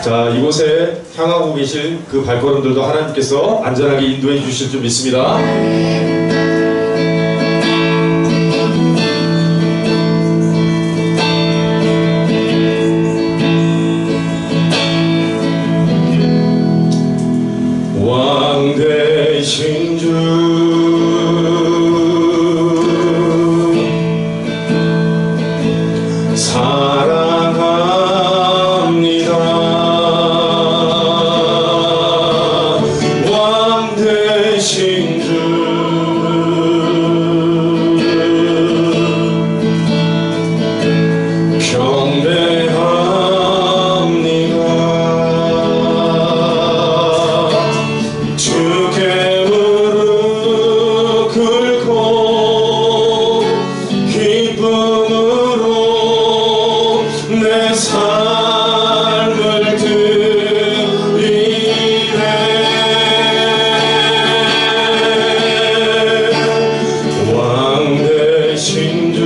자, 이곳에 향하고 계실 그 발걸음들도 하나님께서 안전하게 인도해 주실 줄 믿습니다. 왕 되신 주 삶을 드리네. 왕 되신 주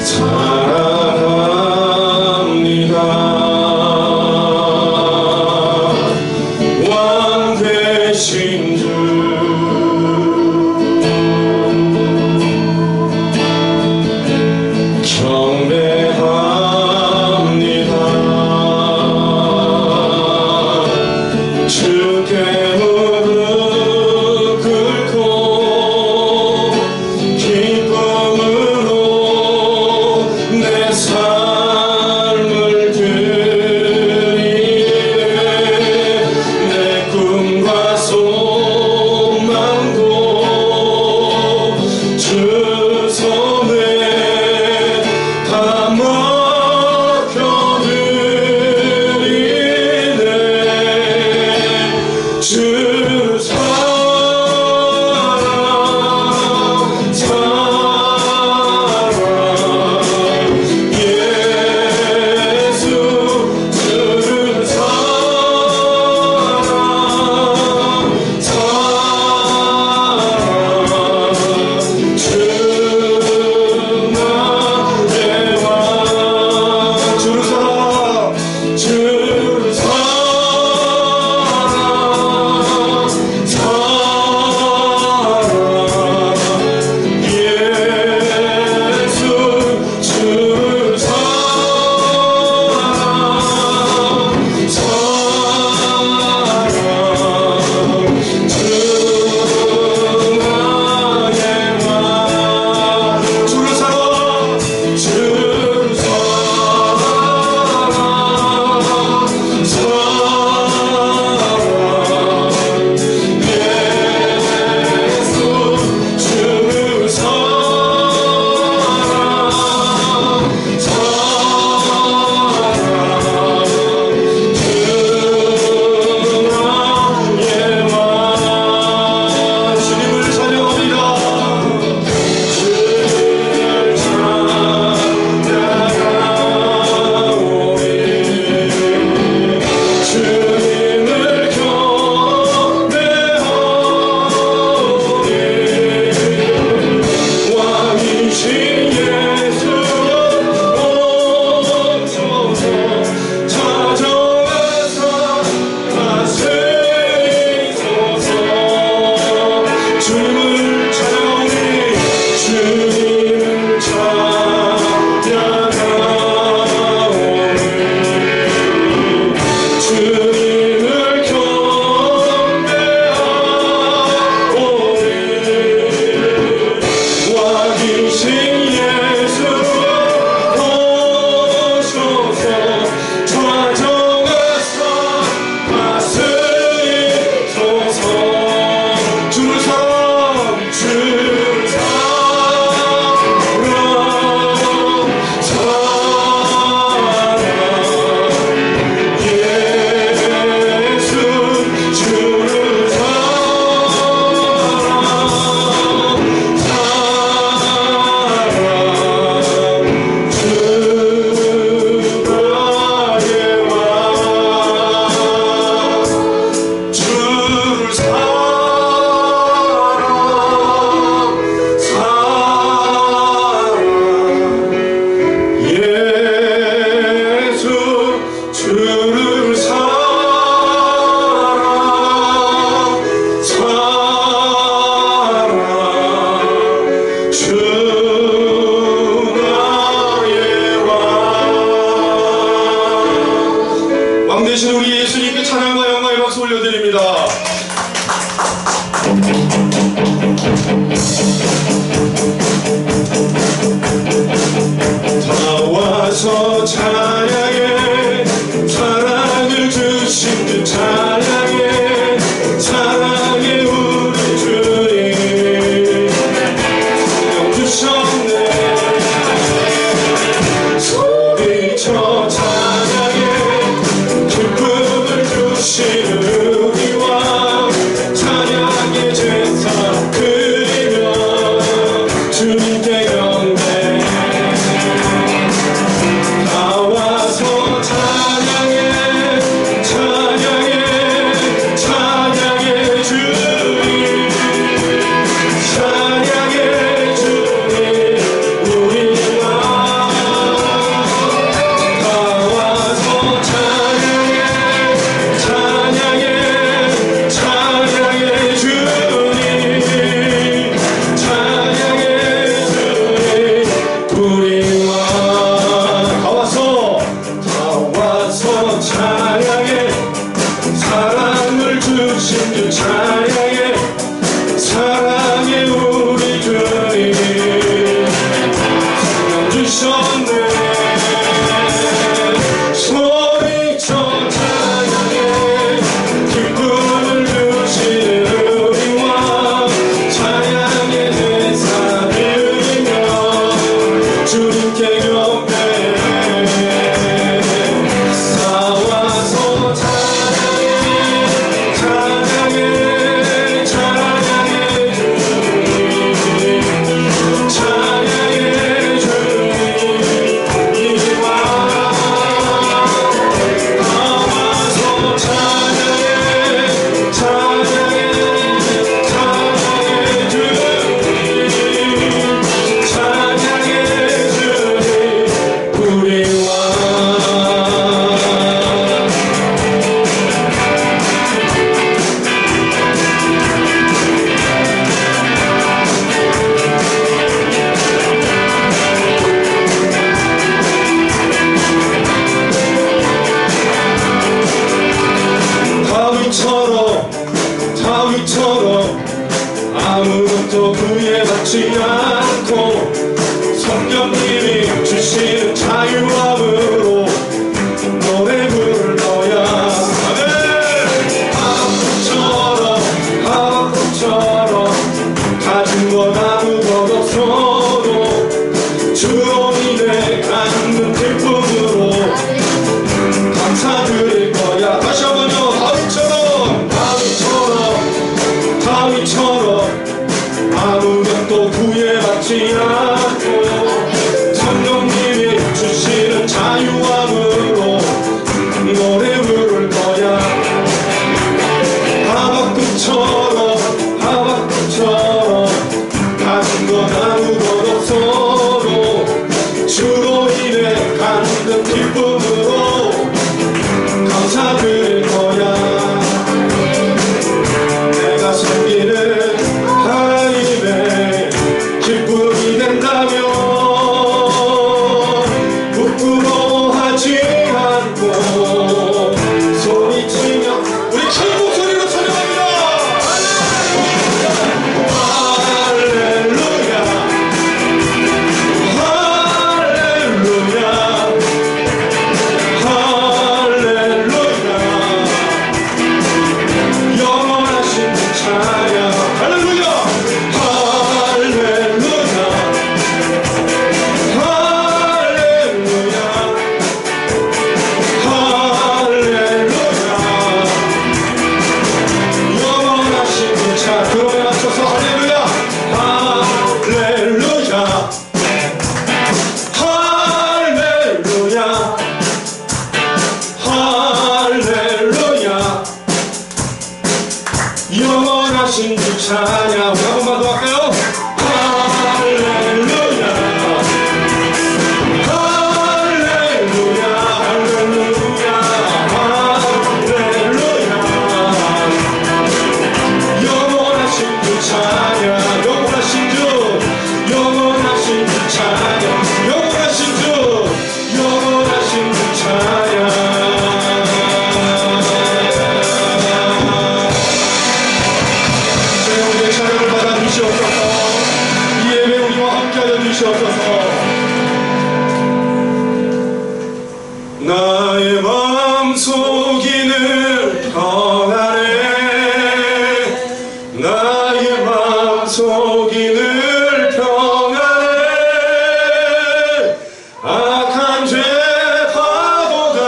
사랑합니다. 왕 되신 주 나와서 찬양해 사랑을 주신 주 찬양해 사랑해 우리 주님 사랑 주셨네 소리쳐 찬양해 기쁨을 주시는 우리 왕 찬양의 제사 드리며 주님께 경배 나와서 찬양해 찬양해 찬양해 주님 찬양해 주님 우리 왕 나와서 찬양해 찬양해 찬양해 주님 찬양해 주님 우리 왕 나와서 찬양해 사랑을 주신 주 찬양해 사랑해 우리 주님 사랑 주셨네 소리쳐 찬양해 기쁨을 주시는 우리 왕 찬양의 제사 드리며 주님께 경배 나와서 찬양해 찬양해 찬양해 주님 찬양해 주님 이 왕 나와서 찬양해 찬양해 찬양해 주님 찬양해 주님 우리 왕 다윗처럼 아무것도 구애받지 않고 성령님이 주시는 자유함으로 노래 부를 거야 하박국처럼 가진 건 아무것 없어도 주로 인해 갖는 기쁨으로 감사드릴 거야 다시 한번요 다윗처럼 아무것도 구애받지 않고 성령님이 주시는 자유함으로 노래 부를 거야 하박국처럼 가진 건 아무것 없어도 주로 인해 갖는 기쁨으로 감사드릴 거야 내가 섬기는 하나님의 기쁨이 된다면 부끄러워하지 않고 소리치며 우리 큰 목소리로 찬양합니다 할렐루야 할렐루야 할렐루야 영원하신 찬양 할렐루야 할렐루야 할렐루야 할렐루야 영원하신 찬양 그러면 맞춰서 할렐루야 할렐루야 할렐루야 할렐루야 영원하신 주 찬양 우리 한 번만 더 할까요? 할렐루야 할렐루야 할렐루야 할렐루야 영원하신 주 찬양 영원하신 주 영원하신 주 찬양 영원하신 주 영원하신 주 찬양 세월 주시옵소서. 이 예배 우리와 함께하여 주시옵소서. 나의 마음속이 늘 평안해. 나의 마음속이 늘 평안해. 악한 죄 파도가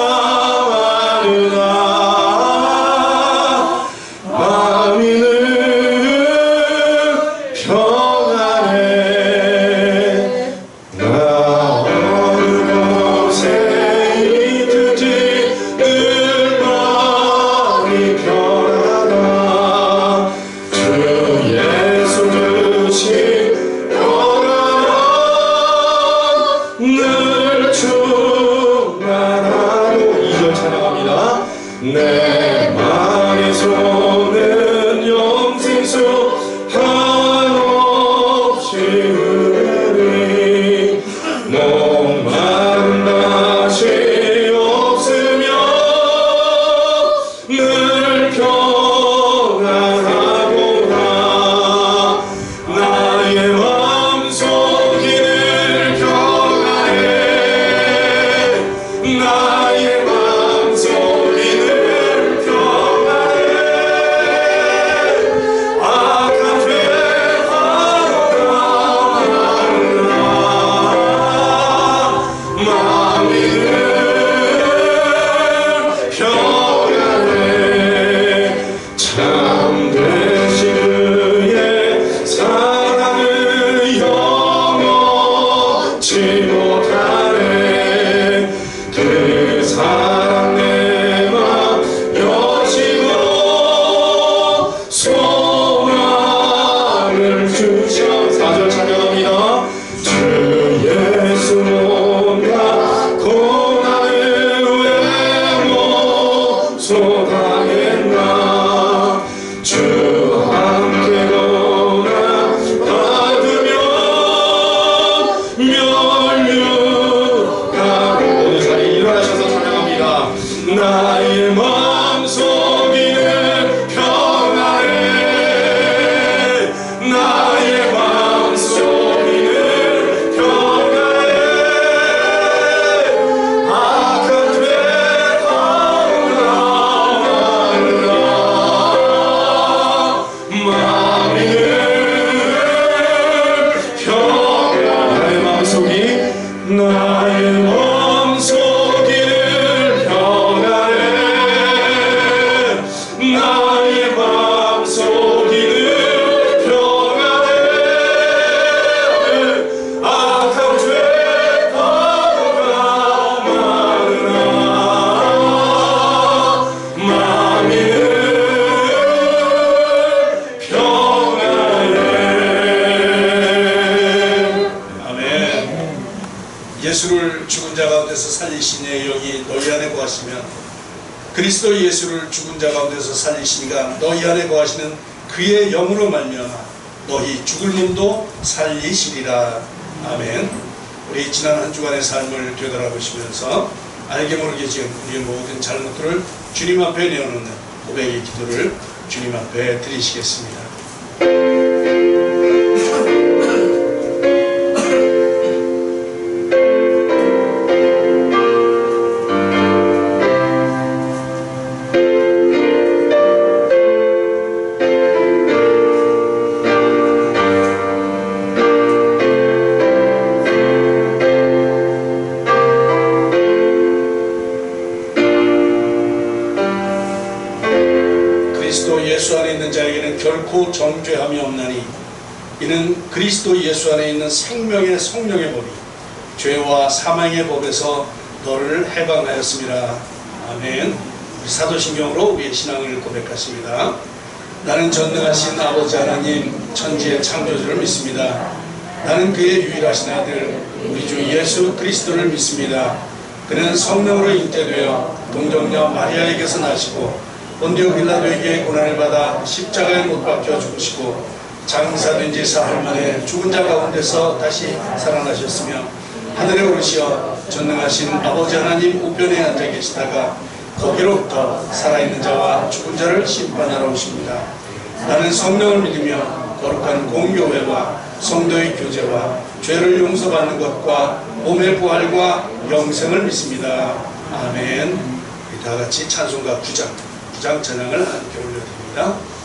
많으나 마음이 늘 평안해. 나 어느 곳에 있든지 늘 마음이 편하다. 주 예수 주신 평안함 늘 충만하고. 2절 찬양합니다. 내 맘의 손은 영생수 한없이 흐르니 목마른 맛이 없으며 늘 평안하구나. 나의 마음속이 늘 평안해. 나의 마음속이 늘 평안해. 악한 죄 파도가 많으나 마음이 늘 평안해. 참되신 그의 사랑을 영원치 못하네. 그 사랑 내 맘 여시고 소망을 주셔. 4절 찬양합니다. 주 예수 온갖 고난을 왜 쏟아냈나. 주 함께 고난 받으며 멸류가고. 오늘 자리에 일어나셔서 찬양합니다. 나의 마음속이 늘 평안해. 나의 마음속이 늘 평안해. 악한 죄 파도가 많으나 마음이 늘 평안해. 나의 마음속이 나의 마음속이 늘 평안해. 나의 마음속이 늘 평안해. 악한 죄 파도가 많으나 마음이 늘 평안해. 아멘. 예수를 죽은 자 가운데서 살리시니 여기 너희 안에 거하시면 그리스도 예수를 죽은 자 가운데서 살리시니가 너희 안에 거하시는 그의 영으로 말미암아 너희 죽을 몸도 살리시리라. 아멘. 우리 지난 한 주간의 삶을 되돌아보시면서 알게 모르게 지은 우리의 모든 잘못들을 주님 앞에 내어놓는 고백의 기도를 주님 앞에 드리시겠습니다. 그리스도 예수 안에 있는 자에게는 결코 정죄함이 없나니 이는 그리스도 예수 안에 있는 생명의 성령의 법이 죄와 사망의 법에서 너를 해방하였습니다. 아멘. 우리 사도신경으로 우리의 신앙을 고백하십니다. 나는 전능하신 아버지 하나님 천지의 창조주를 믿습니다. 나는 그의 유일하신 아들 우리 주 예수 그리스도를 믿습니다. 그는 성령으로 잉태되어 동정녀 마리아에게서 나시고 본디오 빌라도에게 고난을 받아 십자가에 못 박혀 죽으시고 장사된 지 사흘 만에 죽은 자 가운데서 다시 살아나셨으며 하늘에 오르시어 전능하신 아버지 하나님 우편에 앉아 계시다가 거기로부터 살아있는 자와 죽은 자를 심판하러 오십니다. 나는 성령을 믿으며 거룩한 공교회와 성도의 교제와 죄를 용서받는 것과 몸의 부활과 영생을 믿습니다. 아멘. 우리 다 같이 찬송가 9장 찬양을 함께 올려드립니다.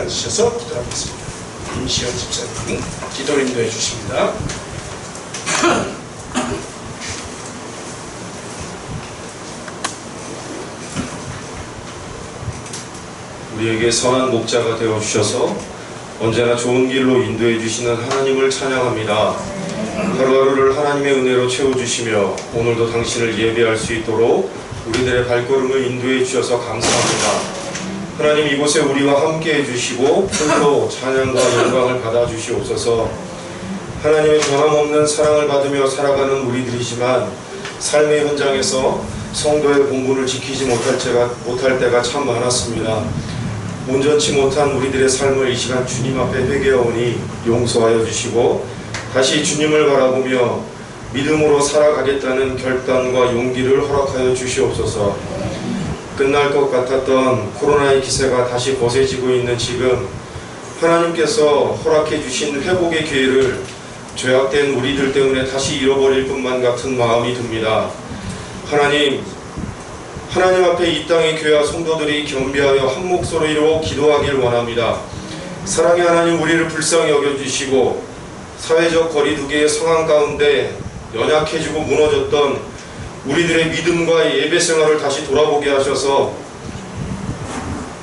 앉으셔서 기도하겠습니다. 임시현 집사님 기도 인도해 주십니다. 우리에게 선한 목자가 되어 주셔서 언제나 좋은 길로 인도해 주시는 하나님을 찬양합니다. 하루하루를 하나님의 은혜로 채워주시며 오늘도 당신을 예배할 수 있도록 우리들의 발걸음을 인도해 주셔서 감사합니다. 하나님 이곳에 우리와 함께 해주시고 홀로 찬양과 영광을 받아주시옵소서. 하나님의 변함없는 사랑을 받으며 살아가는 우리들이지만 삶의 현장에서 성도의 본분을 지키지 못할 때가 참 많았습니다. 온전치 못한 우리들의 삶을 이 시간 주님 앞에 회개하오니 용서하여 주시고 다시 주님을 바라보며 믿음으로 살아가겠다는 결단과 용기를 허락하여 주시옵소서. 끝날 것 같았던 코로나의 기세가 다시 거세지고 있는 지금 하나님께서 허락해 주신 회복의 기회를 죄악된 우리들 때문에 다시 잃어버릴 것만 같은 마음이 듭니다. 하나님 앞에 이 땅의 교회와 성도들이 겸비하여 한 목소리로 기도하길 원합니다. 사랑의 하나님, 우리를 불쌍히 여겨주시고 사회적 거리두기의 상황 가운데 연약해지고 무너졌던 우리들의 믿음과 예배 생활을 다시 돌아보게 하셔서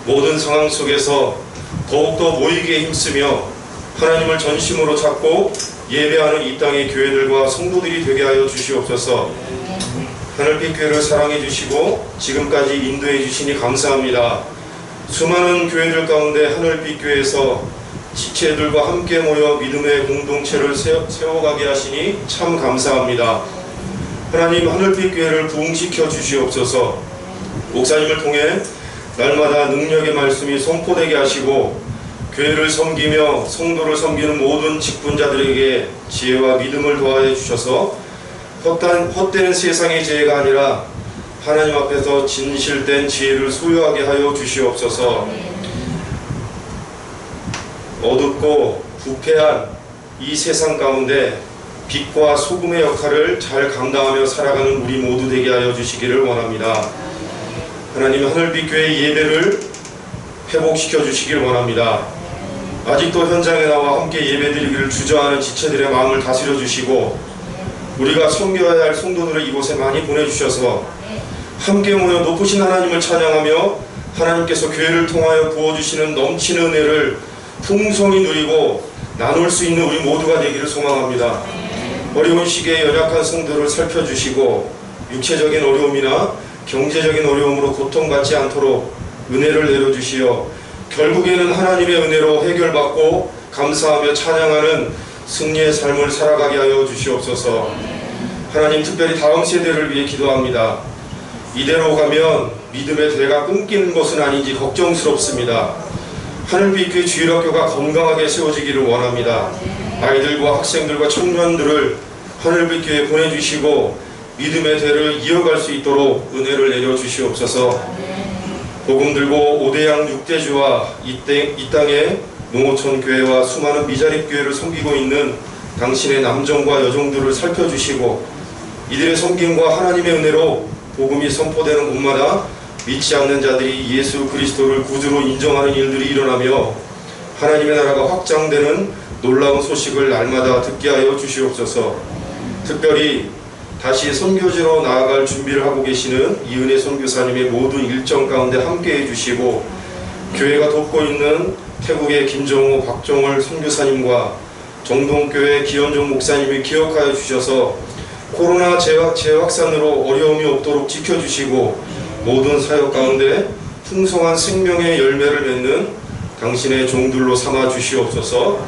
모든 상황 속에서 더욱더 모이기에 힘쓰며 하나님을 전심으로 찾고 예배하는 이 땅의 교회들과 성도들이 되게 하여 주시옵소서. 하늘빛 교회를 사랑해 주시고 지금까지 인도해 주시니 감사합니다. 수많은 교회들 가운데 하늘빛 교회에서 지체들과 함께 모여 믿음의 공동체를 세워가게 하시니 참 감사합니다. 하나님, 하늘빛 교회를 부흥시켜 주시옵소서. 목사님을 통해 날마다 능력의 말씀이 선포되게 하시고 교회를 섬기며 성도를 섬기는 모든 직분자들에게 지혜와 믿음을 더하여 주셔서 헛된 세상의 지혜가 아니라 하나님 앞에서 진실된 지혜를 소유하게 하여 주시옵소서. 어둡고 부패한 이 세상 가운데 빛과 소금의 역할을 잘 감당하며 살아가는 우리 모두 되게 하여 주시기를 원합니다. 하나님, 하늘빛 교회의 예배를 회복시켜 주시길 원합니다. 아직도 현장에 나와 함께 예배드리기를 주저하는 지체들의 마음을 다스려 주시고 우리가 섬겨야 할 성도들을 이곳에 많이 보내주셔서 함께 모여 높으신 하나님을 찬양하며 하나님께서 교회를 통하여 부어주시는 넘치는 은혜를 풍성히 누리고 나눌 수 있는 우리 모두가 되기를 소망합니다. 어려운 시기에 연약한 성도를 살펴주시고 육체적인 어려움이나 경제적인 어려움으로 고통받지 않도록 은혜를 내려주시어 결국에는 하나님의 은혜로 해결받고 감사하며 찬양하는 승리의 삶을 살아가게 하여 주시옵소서. 하나님, 특별히 다음 세대를 위해 기도합니다. 이대로 가면 믿음의 대가 끊기는 것은 아닌지 걱정스럽습니다. 하늘빛 교회 주일학교가 건강하게 세워지기를 원합니다. 아이들과 학생들과 청년들을 하늘빛 교회에 보내주시고 믿음의 대를 이어갈 수 있도록 은혜를 내려주시옵소서. 복음 들고 5대양 6대주와 이 땅의 농어촌 교회와 수많은 미자립 교회를 섬기고 있는 당신의 남정과 여종들을 살펴주시고 이들의 섬김과 하나님의 은혜로 복음이 선포되는 곳마다 믿지 않는 자들이 예수 그리스도를 구주로 인정하는 일들이 일어나며 하나님의 나라가 확장되는 놀라운 소식을 날마다 듣게 하여 주시옵소서. 특별히 다시 선교지로 나아갈 준비를 하고 계시는 이은혜 선교사님의 모든 일정 가운데 함께 해주시고 교회가 돕고 있는 태국의 김정호, 박종월 선교사님과 정동교회 기현종 목사님이 기억하여 주셔서 코로나 재확산으로 어려움이 없도록 지켜주시고 모든 사역 가운데 풍성한 생명의 열매를 맺는 당신의 종들로 삼아 주시옵소서.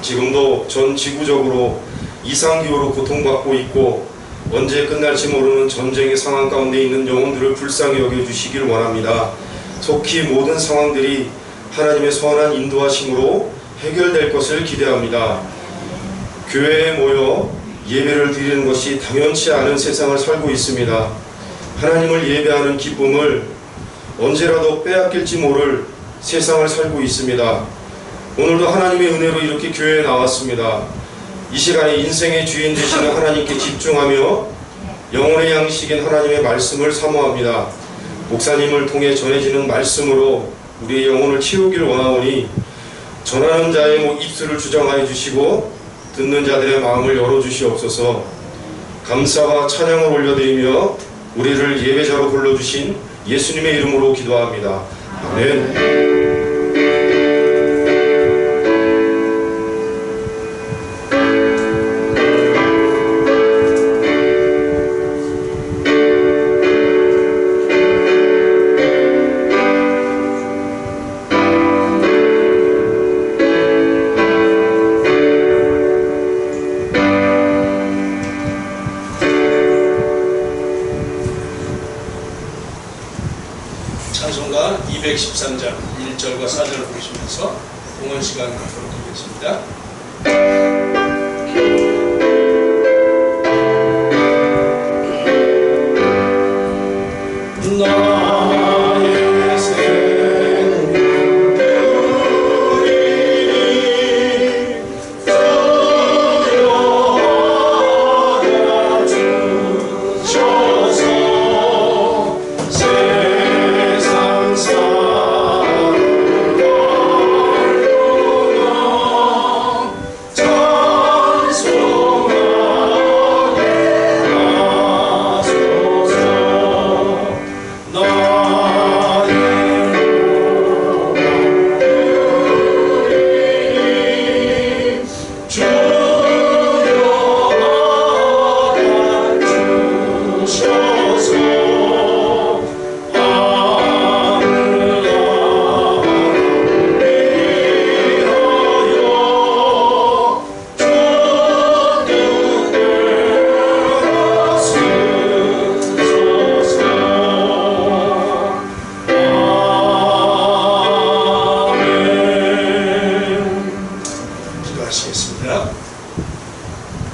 지금도 전 지구적으로 이상기후로 고통받고 있고 언제 끝날지 모르는 전쟁의 상황 가운데 있는 영혼들을 불쌍히 여겨주시길 원합니다. 속히 모든 상황들이 하나님의 선한 인도하심으로 해결될 것을 기대합니다. 교회에 모여 예배를 드리는 것이 당연치 않은 세상을 살고 있습니다. 하나님을 예배하는 기쁨을 언제라도 빼앗길지 모를 세상을 살고 있습니다. 오늘도 하나님의 은혜로 이렇게 교회에 나왔습니다. 이 시간에 인생의 주인 되시는 하나님께 집중하며 영혼의 양식인 하나님의 말씀을 사모합니다. 목사님을 통해 전해지는 말씀으로 우리의 영혼을 채우길 원하오니 전하는 자의 입술을 주장하여 주시고 듣는 자들의 마음을 열어주시옵소서. 감사와 찬양을 올려드리며 우리를 예배자로 불러주신 예수님의 이름으로 기도합니다. 아멘. 213장 1절과 4절을 보시면서 공헌 시간 갖도록 하겠습니다. 나의 생명들이 쏘여라 주셔서 세상 사랑을 걸으며 찬송하게 하소서. 나의 영혼들이 주여 받아주셔서 하늘 위하여 기도하시겠습니다.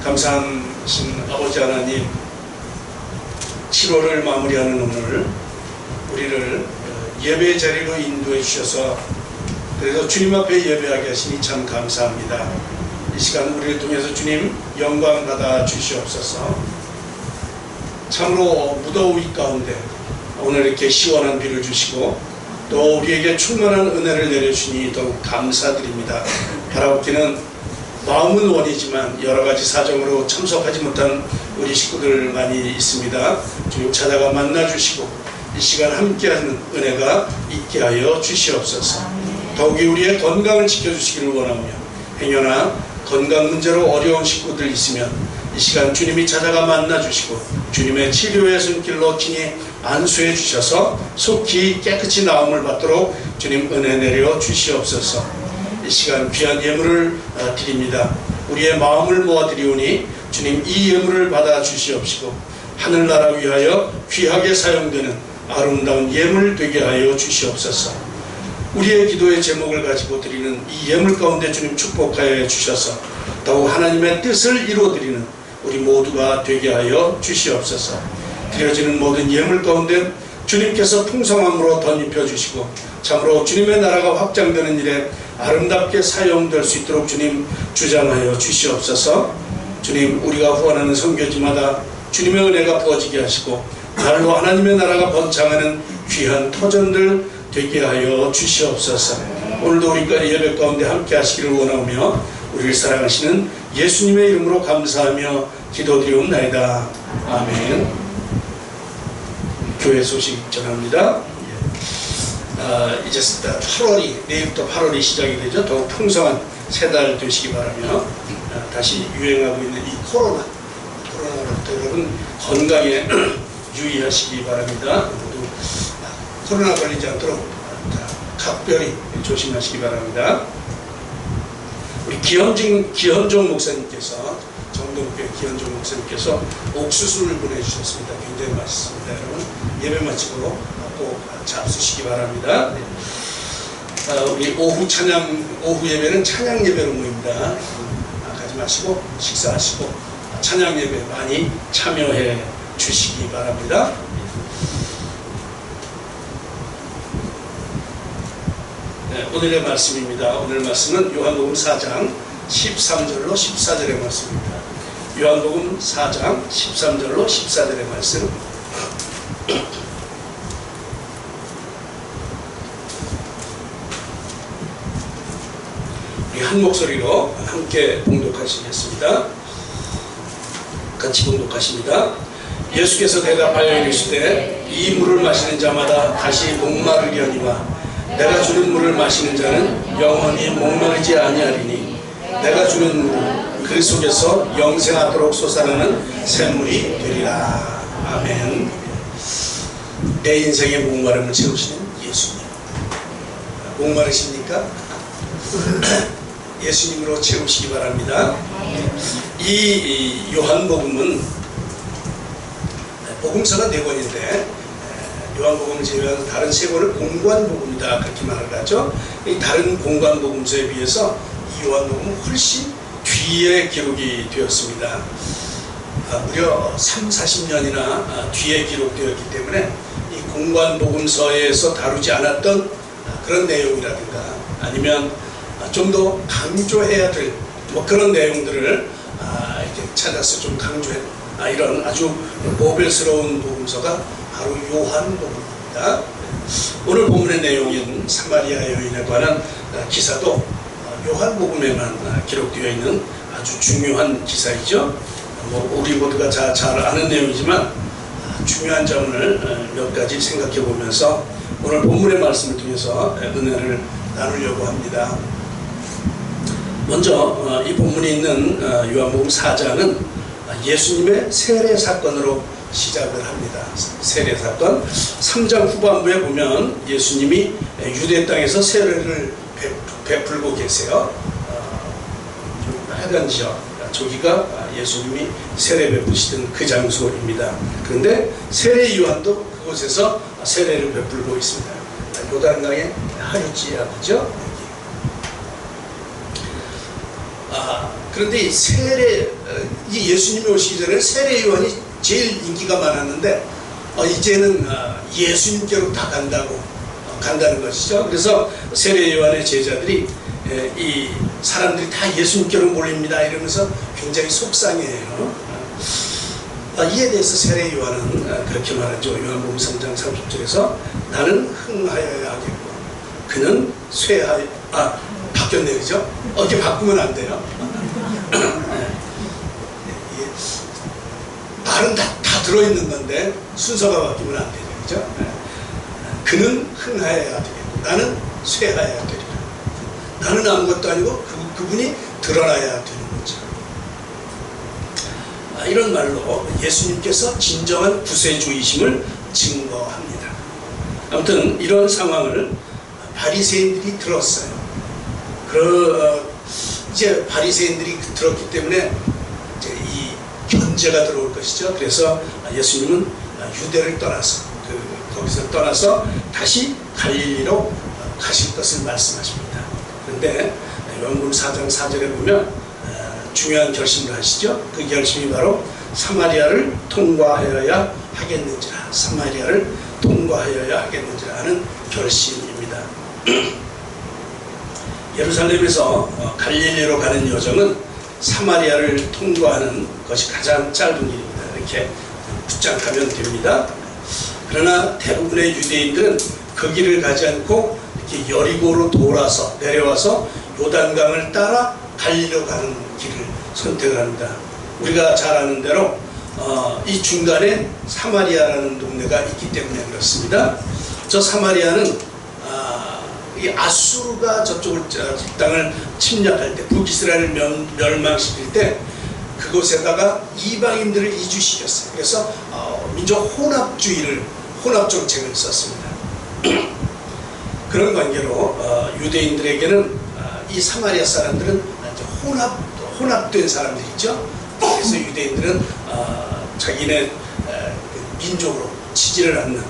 감사하신 아버지 하나님, 7월을 마무리하는 오늘 우리를 예배 자리로 인도해 주셔서 그래서 주님 앞에 예배하게 하시니 참 감사합니다. 이 시간 우리를 통해서 주님 영광 받아 주시옵소서. 참으로 무더위 가운데 오늘 이렇게 시원한 비를 주시고 또 우리에게 충만한 은혜를 내려주시니 더욱 감사드립니다. 바라옵기는 마음은 원이지만 여러가지 사정으로 참석하지 못한 우리 식구들 많이 있습니다. 주님 찾아가 만나주시고 이 시간 함께하는 은혜가 있게 하여 주시옵소서. 더욱이 우리의 건강을 지켜주시기를 원하며 행여나 건강 문제로 어려운 식구들 있으면 이 시간 주님이 찾아가 만나주시고 주님의 치료의 손길로 친히 안수해 주셔서 속히 깨끗이 나음을 받도록 주님 은혜 내려 주시옵소서. 이 시간 귀한 예물을 드립니다. 우리의 마음을 모아드리오니 주님 이 예물을 받아 주시옵시고 하늘나라 위하여 귀하게 사용되는 아름다운 예물 되게 하여 주시옵소서. 우리의 기도의 제목을 가지고 드리는 이 예물 가운데 주님 축복하여 주셔서 더욱 하나님의 뜻을 이루어드리는 우리 모두가 되게 하여 주시옵소서. 드려지는 모든 예물 가운데 주님께서 풍성함으로 덧입혀 주시고 참으로 주님의 나라가 확장되는 일에 아름답게 사용될 수 있도록 주님 주장하여 주시옵소서. 주님 우리가 후원하는 선교지마다 주님의 은혜가 부어지게 하시고 날로 하나님의 나라가 번창하는 귀한 터전들 되게 하여 주시옵소서. 오늘도 우리가 예배 가운데 함께 하시기를 원하며 우리를 사랑하시는 예수님의 이름으로 감사하며 기도드리옵나이다. 아멘. 교회 소식 전합니다. 이제 8월이 내일부터 8월이 시작이 되죠. 더욱 풍성한 세 달 되시기 바라며 다시 유행하고 있는 이 코로나로부터 여러분 건강에 유의하시기 바랍니다. 모두 코로나 걸리지 않도록 각별히 조심하시기 바랍니다. 우리 기현종 목사님께서 정동교회 기현종 목사님께서 옥수수를 보내주셨습니다. 굉장히 맛있습니다. 여러분 예배 마치고 꼭 잡수시기 바랍니다. 우리 오후 예배는 찬양 예배로 모입니다. 가지 마시고 식사하시고 찬양 예배 많이 참여해 주시기 바랍니다. 네, 오늘의 말씀입니다. 오늘 말씀은 요한복음 4장 13절로 14절의 말씀입니다. 요한복음 4장 13절로 14절의 말씀. 우리 한 목소리로 함께 봉독하시겠습니다. 같이 봉독하십니다. 예수께서 대답하여 이르시되 이 물을 마시는 자마다 다시 목마르게 하니와 내가 주는 물을 마시는 자는 영원히 목마르지 아니하리니 내가 주는 물은 그 속에서 영생하도록 솟아나는 샘물이 되리라. 아멘. 내 인생의 목마름을 채우시는 예수님. 목마르십니까? 예수님으로 채우시기 바랍니다. 이 요한복음은 복음서가 4권인데 요한복음을 제외한 다른 세 권을 공관복음이다 그렇게 말을 하죠. 이 다른 공관복음서에 비해서 이 요한복음은 훨씬 뒤에 기록이 되었습니다. 무려 30-40년이나 뒤에 기록되었기 때문에 이 공관복음서에서 다루지 않았던 그런 내용이라든가 아니면 좀 더 강조해야 될 뭐 그런 내용들을 이렇게 찾아서 좀 강조해 이런 아주 모별스러운 복음서가 바로 요한복음입니다. 오늘 본문의 내용인 사마리아 여인에 관한 기사도 요한복음에만 기록되어 있는 아주 중요한 기사이죠. 뭐 우리 모두가 잘 아는 내용이지만 중요한 점을 몇 가지 생각해 보면서 오늘 본문의 말씀을 통해서 은혜를 나누려고 합니다. 먼저 이 본문에 있는 요한복음 4장은 예수님의 세례 사건으로 시작을 합니다. 세례 사건 3장 후반부에 보면 예수님이 유대 땅에서 세례를 베풀고 계세요. 해변 지역 저기가 예수님이 세례 베푸시던 그 장소입니다. 그런데 세례 요한도 그곳에서 세례를 베풀고 있습니다. 요단강의 하류지역이죠. 그런데 이 예수님이 오시기 전에 세례 요한이 제일 인기가 많았는데 이제는 예수님께로 다 간다는 것이죠. 그래서 세례 요한의 제자들이 이 사람들이 다 예수님께로 몰립니다 이러면서 굉장히 속상해해요. 이에 대해서 세례 요한은 그렇게 말하죠. 요한복음 3장 30절에서 나는 흥하여야 하겠고 그는 쇠하여 바뀌었네요. 그죠? 이렇게 바꾸면 안 돼요. 말은 다 들어있는 건데 순서가 바뀌면 안 되죠. 그죠? 그는 흥하여야 되겠고 나는 쇠하여야 되리라. 나는 아무것도 아니고 그분이 드러나야 되는 거죠. 이런 말로 예수님께서 진정한 구세주이심을 증거합니다. 아무튼 이런 상황을 바리새인들이 들었어요. 이제 바리새인들이 들었기 때문에 이제 이 견제가 들어올 것이죠. 그래서 예수님은 유대를 떠나서 거기서 떠나서 다시 갈릴리로 가실 것을 말씀하십니다. 그런데 요한복음 4장 4절에 보면 중요한 결심을 하시죠. 그 결심이 바로 사마리아를 통과하여야 하겠는지라, 사마리아를 통과하여야 하겠는지라 하는 결심입니다. 예루살렘에서 갈릴리로 가는 여정은 사마리아를 통과하는 것이 가장 짧은 길입니다. 이렇게 붙잡하면 됩니다. 그러나 대부분의 유대인들은 그 길을 가지 않고 이렇게 여리고로 돌아서 내려와서 요단강을 따라 갈릴리로 가는 길을 선택을 합니다. 우리가 잘 아는 대로 이 중간에 사마리아라는 동네가 있기 때문에 그렇습니다. 저 사마리아는 이 아수르가 저쪽을 땅을 침략할 때 북이스라엘을 멸망시킬 때 그곳에다가 이방인들을 이주시켰어요. 그래서 민족 혼합 정책을 썼습니다. 그런 관계로 유대인들에게는 이 사마리아 사람들은 혼합된 사람들이죠. 그래서 유대인들은 자기네 민족으로 치지를 않는,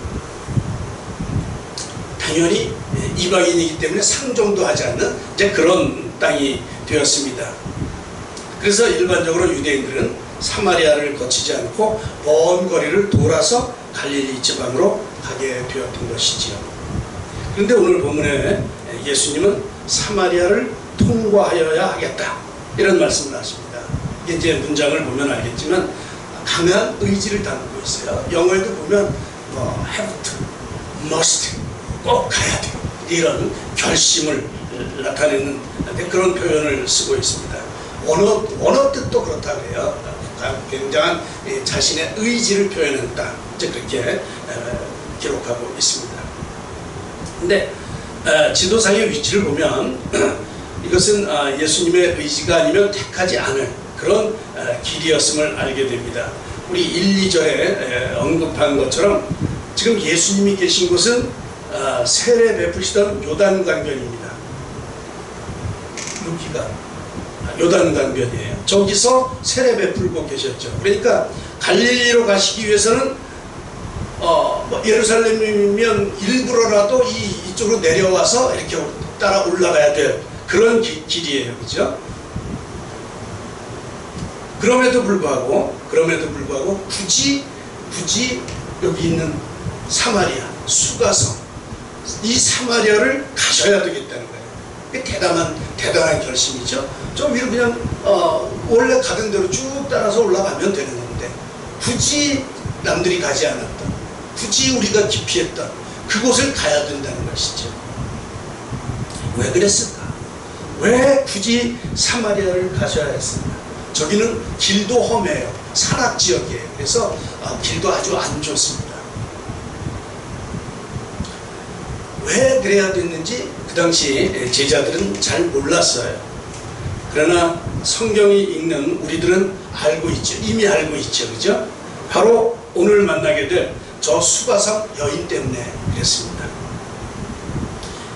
당연히 이방인이기 때문에 상종도 하지 않는 이제 그런 땅이 되었습니다. 그래서 일반적으로 유대인들은 사마리아를 거치지 않고 먼 거리를 돌아서 갈릴리 지방으로 가게 되었던 것이지요. 그런데 오늘 본문에 예수님은 사마리아를 통과하여야 하겠다 이런 말씀을 하십니다. 이게 이제 문장을 보면 알겠지만 강한 의지를 담고 있어요. 영어에도 보면 have to, must, 꼭 가야 돼 이런 결심을 나타내는 그런 표현을 쓰고 있습니다. 언어 뜻도 그렇다 그래요. 굉장한 자신의 의지를 표현했다 이제 그렇게 기록하고 있습니다. 근데 지도상의 위치를 보면 이것은 예수님의 의지가 아니면 택하지 않을 그런 길이었음을 알게 됩니다. 우리 1, 2절에 언급한 것처럼 지금 예수님이 계신 곳은 세례 베푸시던 요단강변입니다. 여기가 요단강변이에요. 저기서 세례 베풀고 계셨죠. 그러니까 갈릴리로 가시기 위해서는 뭐 예루살렘이면 일부러라도 이쪽으로 내려와서 이렇게 따라 올라가야 될 그런 길이에요. 그죠? 그럼에도 불구하고 굳이 여기 있는 사마리아, 수가성, 이 사마리아를 가셔야 되겠다는 거예요. 대단한 결심이죠. 좀 위로 그냥 원래 가던 대로 쭉 따라서 올라가면 되는 건데, 굳이 남들이 가지 않았던, 굳이 우리가 기피했던 그곳을 가야 된다는 것이죠. 왜 그랬을까? 왜 굳이 사마리아를 가셔야 했을까? 저기는 길도 험해요. 산악지역이에요. 그래서 길도 아주 안 좋습니다. 왜 그래야 됐는지 그 당시 제자들은 잘 몰랐어요. 그러나 성경이 읽는 우리들은 알고 있죠. 이미 알고 있죠. 그죠? 바로 오늘 만나게 될 저 수가성 여인 때문에 그랬습니다.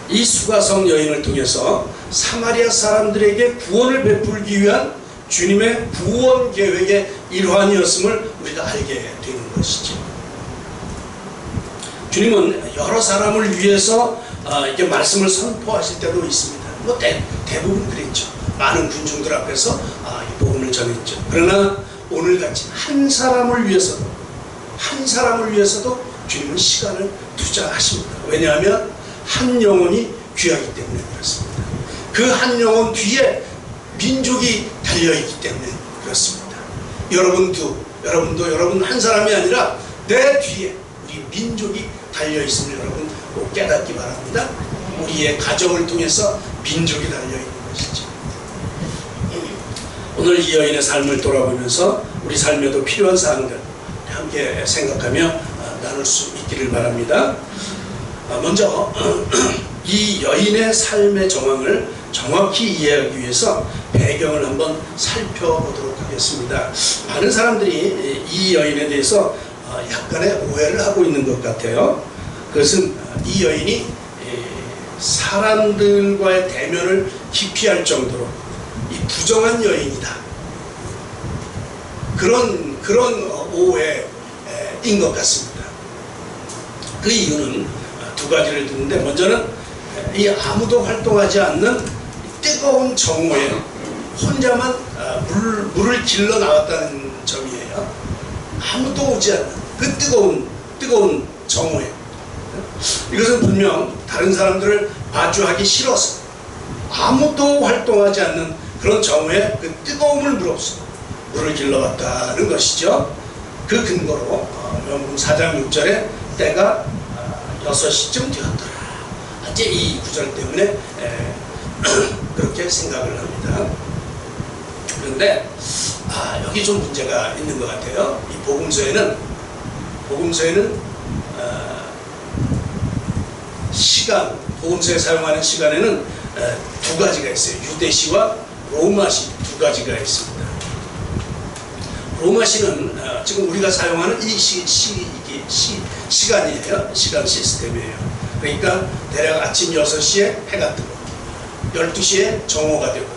이 수가성 여인을 통해서 사마리아 사람들에게 구원을 베풀기 위한 주님의 구원 계획의 일환이었음을 우리가 알게 되는 것이죠. 주님은 여러 사람을 위해서 이렇게 말씀을 선포하실 때도 있습니다. 뭐 대부분 그랬죠. 많은 군중들 앞에서 이 복음을 전했죠. 그러나 오늘같이 한 사람을 위해서도 주님은 시간을 투자하십니다. 왜냐하면 한 영혼이 귀하기 때문에 그렇습니다. 그 한 영혼 뒤에 민족이 달려있기 때문에 그렇습니다. 여러분도 여러분 한 사람이 아니라 내 뒤에 우리 민족이 달려있음을 여러분 꼭 깨닫기 바랍니다. 우리의 가정을 통해서 민족이 달려있는 것이죠. 오늘 이 여인의 삶을 돌아보면서 우리 삶에도 필요한 사항들 함께 생각하며 나눌 수 있기를 바랍니다. 먼저 이 여인의 삶의 정황을 정확히 이해하기 위해서 배경을 한번 살펴보도록 하겠습니다. 많은 사람들이 이 여인에 대해서 약간의 오해를 하고 있는 것 같아요. 그것은 이 여인이 사람들과의 대면을 기피할 정도로 이 부정한 여인이다. 그런 오해인 것 같습니다. 그 이유는 두 가지를 듣는데, 먼저는 이 아무도 활동하지 않는 뜨거운 정오에 혼자만 물을 길러 나왔다는 점이에요. 아무도 오지 않는 그 뜨거운 정오에, 이것은 분명 다른 사람들을 마주하기 싫어서 아무도 활동하지 않는 그런 정오에 그 뜨거움을 물어서 물을 길러왔다는 것이죠. 그 근거로 요한복음 4장 6절에 때가 6시쯤 되었더라, 이제 이 구절 때문에 그렇게 생각을 합니다. 그런데 여기 좀 문제가 있는 것 같아요. 이 복음서에는 복음서에 사용하는 시간에는 두 가지가 있어요. 유대시와 로마시 두 가지가 있습니다. 로마시는 지금 우리가 사용하는 이 시간이에요. 시간 시스템이에요. 그러니까 대략 아침 6시에 해가 뜨고 12시에 정오가 되고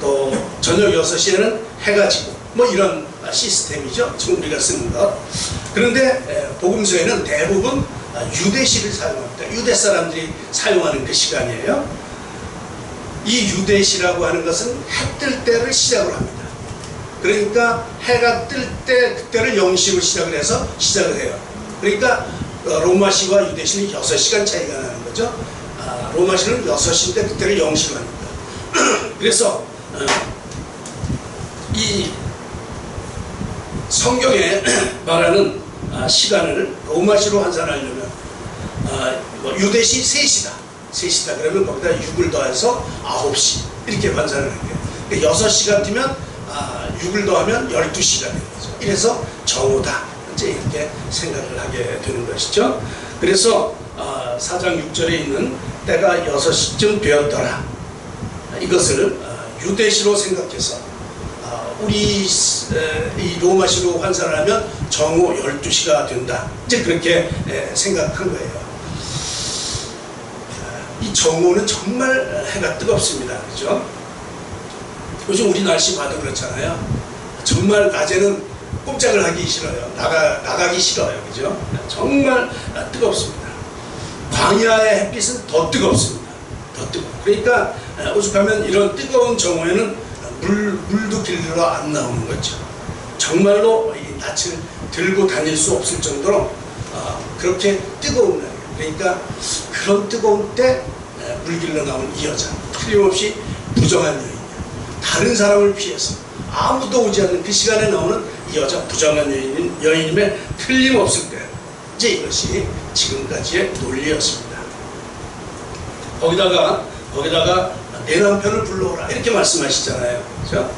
또 저녁 6시에는 해가 지고 뭐 이런 시스템이죠. 지금 우리가 쓰는 것. 그런데 복음서에는 대부분 유대시를 사용합니다. 유대 사람들이 사용하는 그 시간이에요. 이 유대시라고 하는 것은 해 뜰 때를 시작을 합니다. 그러니까 해가 뜰 때 그때를 0시로 시작을 해요. 그러니까 로마시와 유대시는 6시간 차이가 나는 거죠. 로마시는 6시인데 그때를 0시로 합니다. 그래서 이 성경에 말하는 시간을 로마시로 환산하려면 유대시 3시다 그러면 거기다 6을 더해서 9시 이렇게 환산을 하는 거예요. 그러니까 6시간 뛰면 6을 더하면 12시가 되는 거죠. 이래서 정오다, 이제 이렇게 생각을 하게 되는 것이죠. 그래서 4장 6절에 있는 때가 6시쯤 되었더라, 이것을 유대시로 생각해서 우리 이 로마시로 환산을 하면 정오 12시가 된다, 이제 그렇게 생각한 거예요. 이 정오는 정말 해가 뜨겁습니다. 그렇죠? 요즘 우리 날씨 봐도 그렇잖아요. 정말 낮에는 꼼짝을 하기 싫어요. 나가기 싫어요. 그죠? 정말 뜨겁습니다. 광야의 햇빛은 더 뜨겁습니다. 더 뜨거워. 그러니까 오죽하면 이런 뜨거운 정오에는 물도 길러 안 나오는 거죠. 정말로 이 낯을 들고 다닐 수 없을 정도로 그렇게 뜨거운 날이에요. 그러니까 그런 뜨거운 때 물길러 나온 이 여자, 틀림없이 부정한 여인이에요. 다른 사람을 피해서 아무도 오지 않는 그 시간에 나오는 이 여자 부정한 여인임에 틀림없을 거예요. 이제 이것이 지금까지의 논리였습니다. 거기다가 내 남편을 불러오라 이렇게 말씀하시잖아요. 그렇죠?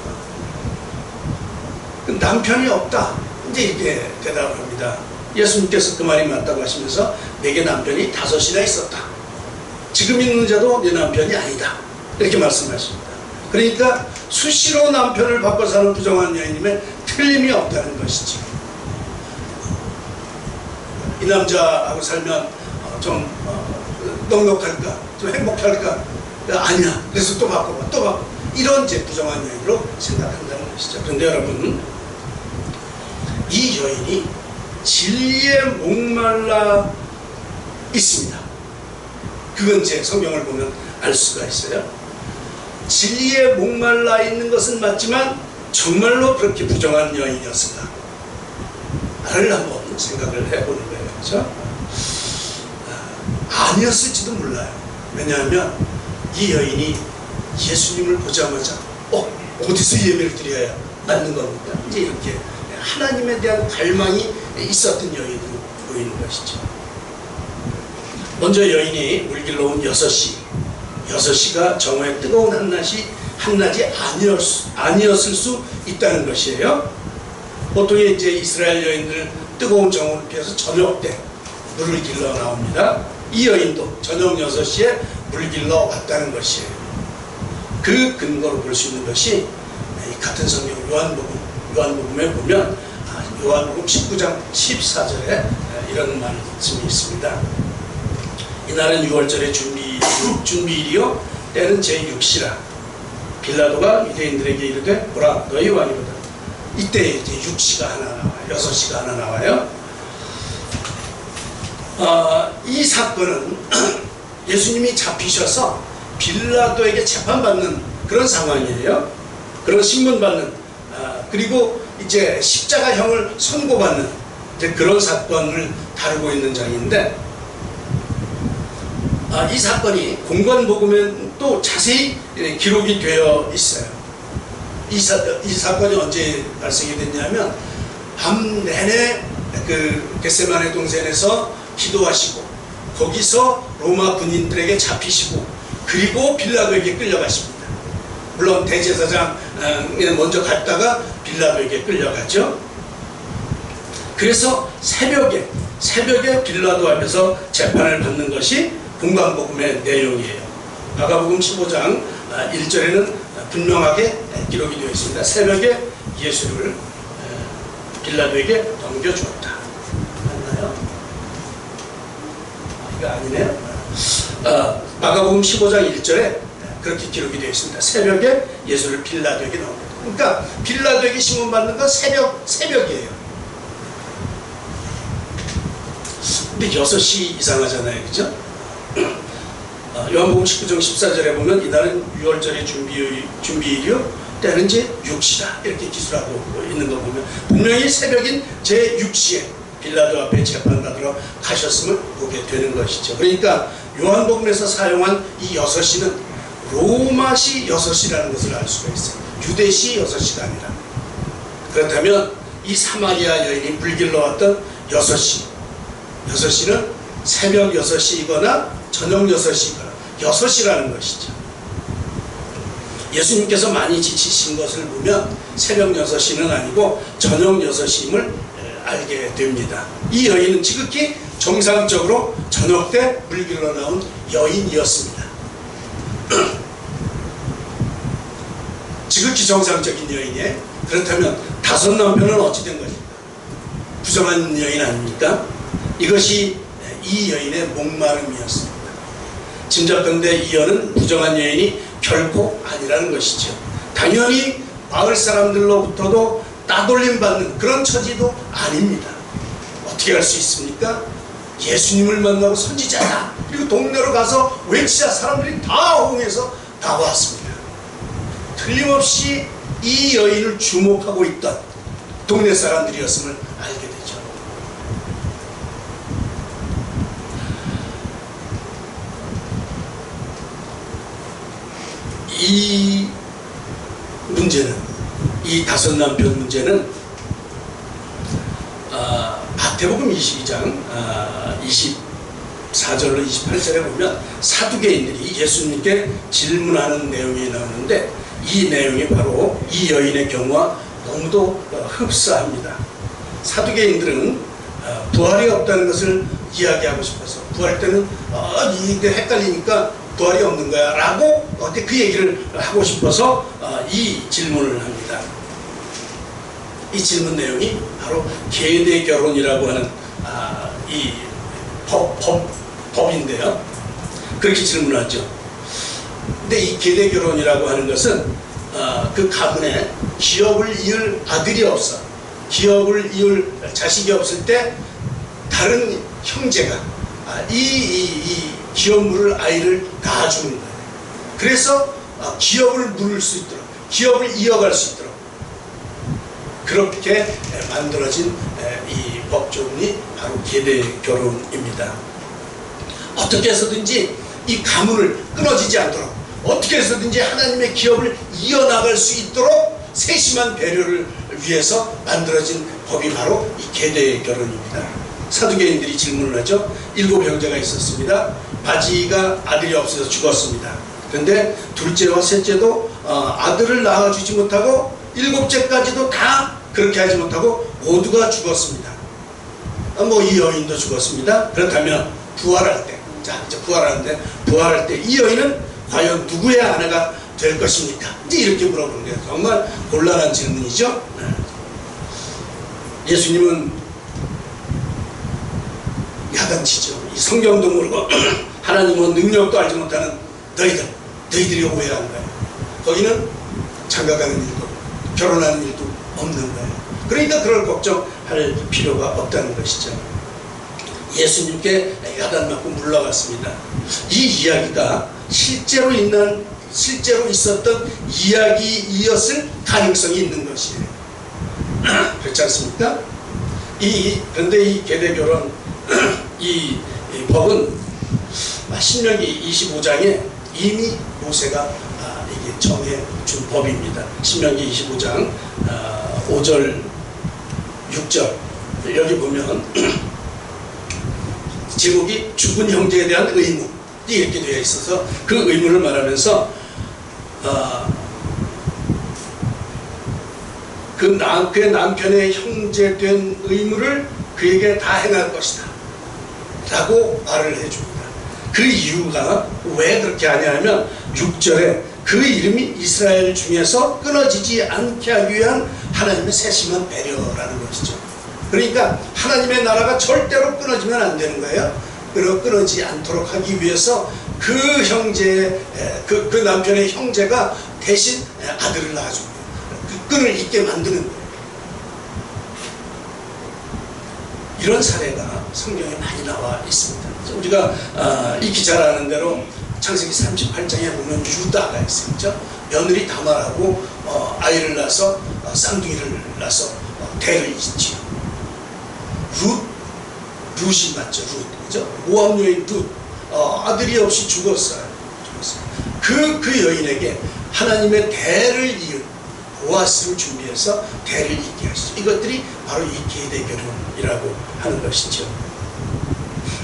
남편이 없다 이제 이렇게 대답을 합니다. 예수님께서 그 말이 맞다고 하시면서 내게 남편이 5이나 있었다. 지금 있는 자도 내 남편이 아니다. 이렇게 말씀하십니다. 그러니까 수시로 남편을 바꿔 사는 부정한 여인임에 틀림이 없다는 것이죠. 이 남자하고 살면 좀 넉넉할까? 좀 행복할까? 아니야. 그래서 또 바꿔봐. 또 바꿔. 이런 이제 부정한 여인으로 생각한다는 것이죠. 그런데 여러분, 이 여인이 진리에 목말라 있습니다. 그건 제 성경을 보면 알 수가 있어요. 진리에 목말라 있는 것은 맞지만 정말로 그렇게 부정한 여인이었을까? 나를 한번 생각을 해보는 거예요. 그렇죠? 아니었을지도 몰라요. 왜냐하면 이 여인이 예수님을 보자마자 어디서 예배를 드려야 맞는 겁니까? 이제 이렇게 하나님에 대한 갈망이 있었던 여인으로 보이는 것이죠. 먼저 여인이 물길로 온 6시가 정오의 뜨거운 한낮이 아니었을 수 있다는 것이에요. 보통 이제 이스라엘 여인들 뜨거운 정오를 피해서 저녁 때 물을 길러 나옵니다. 이 여인도 저녁 6시에 물 길러 왔다는 것이에요. 그 근거로 볼 수 있는 것이 같은 성경 요한복음에 보면 요한복음 19장 14절에 이런 말씀이 있습니다. 이날은 6월절의 준비일이요 때는 제6시라. 빌라도가 유대인들에게 이르되 보라 너희 왕이로다. 이때 이제 6시가 하나 나와요. 6시가 하나 나와요. 이 사건은 예수님이 잡히셔서 빌라도에게 재판받는 그런 상황이에요. 그런 신문받는 그리고 이제 십자가형을 선고받는 이제 그런 사건을 다루고 있는 장인데 이 사건이 공관복음에 또 자세히 기록이 되어 있어요. 이 사건이 언제 발생이 됐냐면 밤 내내 그 겟세마네 동산에서 기도하시고 거기서 로마 군인들에게 잡히시고 그리고 빌라도에게 끌려가십니다. 물론 대제사장 먼저 갔다가 빌라도에게 끌려가죠. 그래서 새벽에 빌라도 앞에서 재판을 받는 것이 공관복음의 내용이에요. 마가복음 15장 1절에는 분명하게 기록이 되어 있습니다. 새벽에 예수를 빌라도에게 넘겨주었다. 맞나요? 이거 아니네요. 마가복음 15장 1절에 그렇게 기록이 되어 있습니다. 새벽에 예수를 빌라도에게 넘겼다. 그러니까 빌라도에게 신문받는 건 새벽이에요. 근데 6시 이상하잖아요. 그죠? 요한복음 19장 14절에 보면 이날은 6월절의 준비일이요 때는 이제 6시다 이렇게 기술하고 있는 거 보면 분명히 새벽인 제6시에 빌라도 앞에 재판받으러 가셨음을 보게 되는 것이죠. 그러니까 요한복음에서 사용한 이 6시는 로마시 6시라는 것을 알 수가 있어요. 유대시 6시가 아니라. 그렇다면 이 사마리아 여인이 물길러 왔던 6시는 새벽 6시이거나 저녁 6시이거나 6시라는 것이죠. 예수님께서 많이 지치신 것을 보면 새벽 6시는 아니고 저녁 6시임을 알게 됩니다. 이 여인은 지극히 정상적으로 저녁 때 물길러 나온 여인이었습니다. 지극히 정상적인 여인이에요. 그렇다면 5 남편은 어찌 된 것입니까? 부정한 여인 아닙니까? 이것이 이 여인의 목마름이었습니다. 짐작컨대 이 여인은 부정한 여인이 결코 아니라는 것이죠. 당연히 마을 사람들로부터도 따돌림 받는 그런 처지도 아닙니다. 어떻게 할 수 있습니까? 예수님을 만나고 선지자다, 그리고 동네로 가서 외치자 사람들이 다 호응해서 나왔습니다. 틀림없이 이 여인을 주목하고 있던 동네 사람들이었음을 알게 되죠. 이 문제는, 이 다섯 남편 문제는 마태복음 22장 24절로 28절에 보면 사두개인들이 예수님께 질문하는 내용이 나오는데, 이 내용이 바로 이 여인의 경우와 너무도 흡사합니다. 사두개인들은 부활이 없다는 것을 이야기하고 싶어서, 부활 때는 이게 헷갈리니까 부활이 없는 거야 라고 그 얘기를 하고 싶어서 이 질문을 합니다. 이 질문 내용이 바로 계대 결혼이라고 하는 이 법인데요. 그렇게 질문하죠. 근데 이 계대 결혼이라고 하는 것은 그 가문에 기업을 이을 아들이 없어, 기업을 이을 자식이 없을 때 다른 형제가 이 기업물을 아이를 낳아주는 거예요. 그래서 기업을 물을 수 있도록, 기업을 이어갈 수 있도록 그렇게 만들어진 이 법조문이 바로 계대 결혼입니다. 어떻게 해서든지 이 가문을 끊어지지 않도록, 어떻게 해서든지 하나님의 기업을 이어나갈 수 있도록 세심한 배려를 위해서 만들어진 법이 바로 이 계대 결혼입니다. 사두개인들이 질문을 하죠. 7 형제가 있었습니다. 바지가 아들이 없어서 죽었습니다. 그런데 둘째와 셋째도 아들을 낳아주지 못하고, 7째까지도 다 그렇게 하지 못하고 모두가 죽었습니다. 이 여인도 죽었습니다. 그렇다면 부활할 때, 자 이제 부활하는데, 부활할 때 이 여인은 과연 누구의 아내가 될 것입니까? 이제 이렇게 물어보는 게 정말 곤란한 질문이죠. 예수님은 야단치죠. 이 성경도 모르고 하나님은 능력도 알지 못하는 너희들이 오해한 거예요. 거기는 장가가는 일도 결혼하는 일도 없는 거예요. 그러니까 그럴 걱정할 필요가 없다는 것이죠. 예수님께 야단맞고 물러갔습니다. 이 이야기가 실제로 있었던 이야기이었을 가능성이 있는 것이에요. 그렇지 않습니까? 그런데 이 계대결혼 이 법은 신명기 25장에 이미 모세가 이게 정해준 법입니다. 신명기 25장 5절 6절 여기 보면 제목이 죽은 형제에 대한 의무 이렇게 되어 있어서 그 의무를 말하면서 그의 남편의 형제된 의무를 그에게 다 행할 것이다 라고 말을 해줍니다. 그 이유가 왜 그렇게 하냐면 6절에 그 이름이 이스라엘 중에서 끊어지지 않게 하기 위한 하나님의 세심한 배려라는 것이죠. 그러니까 하나님의 나라가 절대로 끊어지면 안 되는 거예요. 끊어지지 않도록 하기 위해서 그 형제의 그 남편의 형제가 대신 아들을 낳아주고 그 끈을 잇게 만드는 거예요. 이런 사례가 성경에 많이 나와 있습니다. 우리가 익히 잘 아는 대로 창세기 38장에 보면 유다가 있었죠. 며느리 다말하고 아이를 낳아서 쌍둥이를 낳아서 대를 잇지요. 룻이 맞죠. 그죠? 모압 여인 룻 아들이 없이 죽었어요. 그 여인에게 하나님의 대를 이은 보아스를 준비해서 대를 잇게 하시죠. 이것들이 바로 이 계대결혼이라고 하는 것이죠.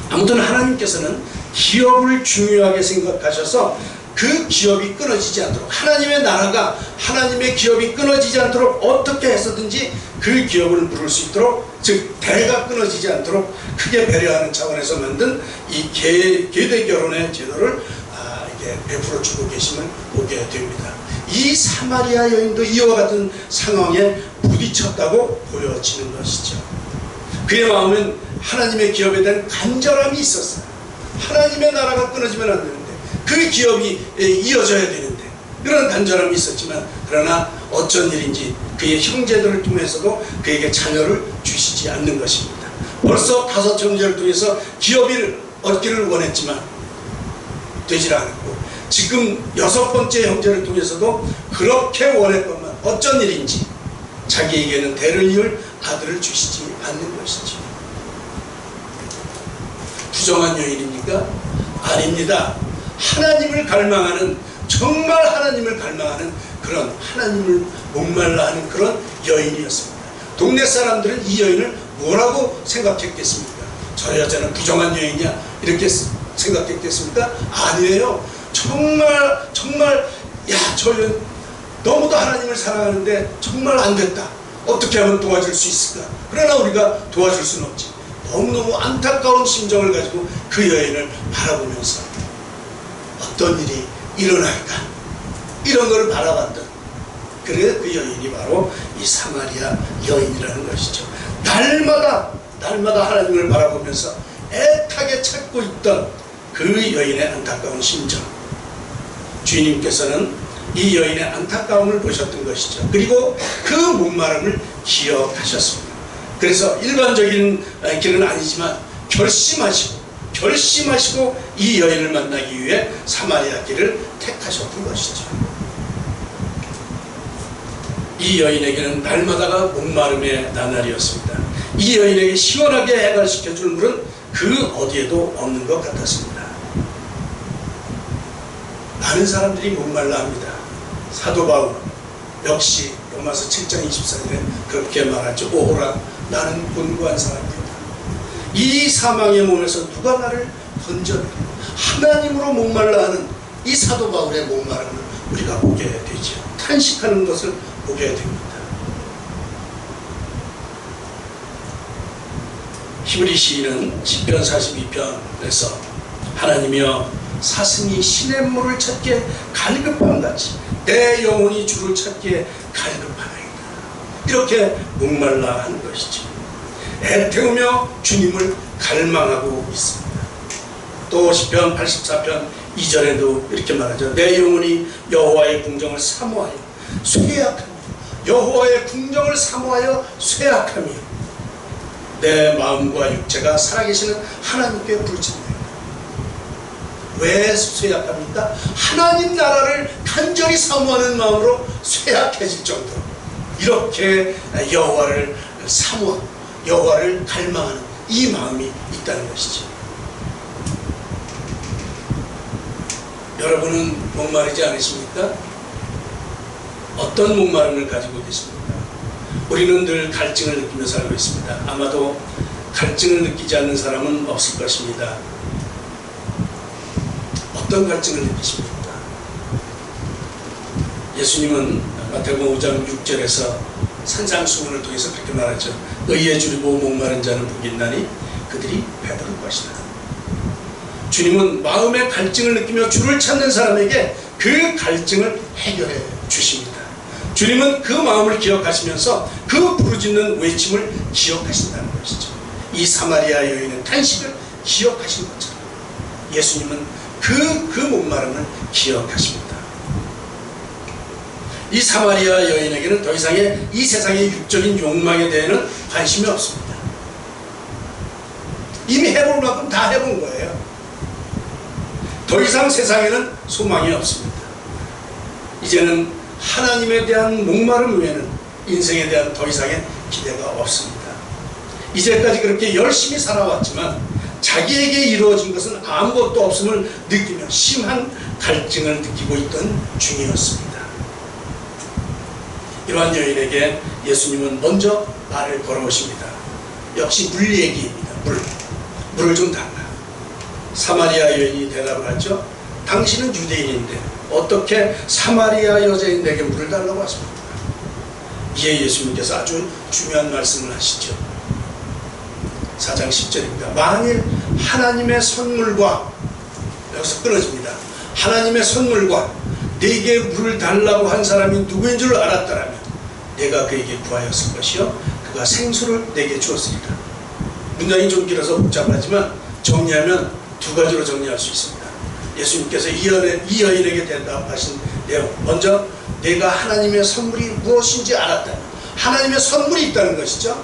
아무튼 하나님께서는 기업을 중요하게 생각하셔서 그 기업이 끊어지지 않도록, 하나님의 나라가, 하나님의 기업이 끊어지지 않도록 어떻게 해서든지 그 기업을 물을 수 있도록, 즉 대가 끊어지지 않도록 크게 배려하는 차원에서 만든 이 계대결혼의 제도를 이게 베풀어 주고 계심을 보게 됩니다. 이 사마리아 여인도 이와 같은 상황에 부딪혔다고 보여지는 것이죠. 그의 마음은 하나님의 기업에 대한 간절함이 있었어요. 하나님의 나라가 끊어지면 안 되는데, 그 기업이 이어져야 되는데, 그런 간절함이 있었지만, 그러나 어쩐 일인지 그의 형제들을 통해서도 그에게 자녀를 주시지 않는 것입니다. 벌써 5 형제를 통해서 기업을 얻기를 원했지만 되질 않았고, 지금 6번째 형제를 통해서도 그렇게 원했건만 어쩐 일인지 자기에게는 대를 이을 아들을 주시지 않는 것이지. 부정한 여인입니까? 아닙니다. 하나님을 갈망하는, 정말 하나님을 갈망하는 그런, 하나님을 목말라 하는 그런 여인이었습니다. 동네 사람들은 이 여인을 뭐라고 생각했겠습니까? 저 여자는 부정한 여인이야 이렇게 생각했겠습니까? 아니에요. 정말 야, 저 여인 너무도 하나님을 사랑하는데 정말 안 됐다. 어떻게 하면 도와줄 수 있을까? 그러나 우리가 도와줄 수는 없지. 너무너무 안타까운 심정을 가지고 그 여인을 바라보면서 어떤 일이 일어날까? 이런 걸 바라봤던, 그래 그 여인이 바로 이 사마리아 여인이라는 것이죠. 날마다 하나님을 바라보면서 애타게 찾고 있던 그 여인의 안타까운 심정, 주인님께서는 이 여인의 안타까움을 보셨던 것이죠. 그리고 그 목마름을 기억하셨습니다. 그래서 일반적인 길은 아니지만 결심하시고 이 여인을 만나기 위해 사마리아 길을 택하셨던 것이죠. 이 여인에게는 날마다가 목마름의 나날이었습니다. 이 여인에게 시원하게 해결시켜줄 물은 그 어디에도 없는 것 같았습니다. 많은 사람들이 목말라 합니다. 사도 바울 역시 로마서 7장 24절에 그렇게 말하죠. 오호라, 나는 곤고한 사람이다. 이 사망의 몸에서 누가 나를 건져내리요. 하나님으로 목말라 하는 이 사도 바울의 목마름을 우리가 보게 되죠. 탄식하는 것을 보게 됩니다. 히브리 시인은 시편 42편에서 하나님이여 사슴이 시냇물을 찾기에 갈급함같이 내 영혼이 주를 찾기에 갈급하나이다. 이렇게 목말라 하는 것이죠. 애태우며 주님을 갈망하고 있습니다. 또 시편 84편 2절에도 이렇게 말하죠. 내 영혼이 여호와의 궁정을 사모하여 쇠약하며, 여호와의 궁정을 사모하여 쇠약하며 내 마음과 육체가 살아계시는 하나님께 부르짖는다. 왜 쇠약합니까? 하나님 나라를 간절히 사모하는 마음으로 쇠약해질 정도로 이렇게 여호와를 사모하고 여호와를 갈망하는 이 마음이 있다는 것이죠. 여러분은 목마르지 않으십니까? 어떤 목마름을 가지고 계십니까? 우리는 늘 갈증을 느끼며 살고 있습니다. 아마도 갈증을 느끼지 않는 사람은 없을 것입니다. 어떤 갈증을 느끼십니까? 예수님은 마태복음 5장 6절에서 산상수훈을 통해서 그렇게 말하죠. 의에 주리고 목마른 자는 복이 있나니 그들이 배부를 것이다. 주님은 마음의 갈증을 느끼며 주를 찾는 사람에게 그 갈증을 해결해 주십니다. 주님은 그 마음을 기억하시면서 그 부르짖는 외침을 기억하신다는 것이죠. 이 사마리아 여인의 탄식을 기억하신 것처럼 예수님은 그 목마름을 기억하십니다. 이 사마리아 여인에게는 더 이상의 이 세상의 육적인 욕망에 대해서는 관심이 없습니다. 이미 해볼 만큼 다 해본 거예요. 더 이상 세상에는 소망이 없습니다. 이제는 하나님에 대한 목마름 외에는 인생에 대한 더 이상의 기대가 없습니다. 이제까지 그렇게 열심히 살아왔지만 자기에게 이루어진 것은 아무것도 없음을 느끼며 심한 갈증을 느끼고 있던 중이었습니다. 이러한 여인에게 예수님은 먼저 말을 걸어오십니다. 역시 물 얘기입니다. 물을 좀 달라. 사마리아 여인이 대답을 하죠. 당신은 유대인인데 어떻게 사마리아 여자인 내게 물을 달라고 하십니까? 이에 예수님께서 아주 중요한 말씀을 하시죠. 4장 10절입니다. 만일 하나님의 선물과, 여기서 끊어집니다. 하나님의 선물과 내게 물을 달라고 한 사람이 누구인 줄 알았더라면 내가 그에게 구하였을 것이요 그가 생수를 내게 주었으리라. 문장이 좀 길어서 복잡하지만 정리하면 두 가지로 정리할 수 있습니다. 예수님께서 이 여인에게 대답하신 내용. 먼저 내가 하나님의 선물이 무엇인지 알았다. 하나님의 선물이 있다는 것이죠.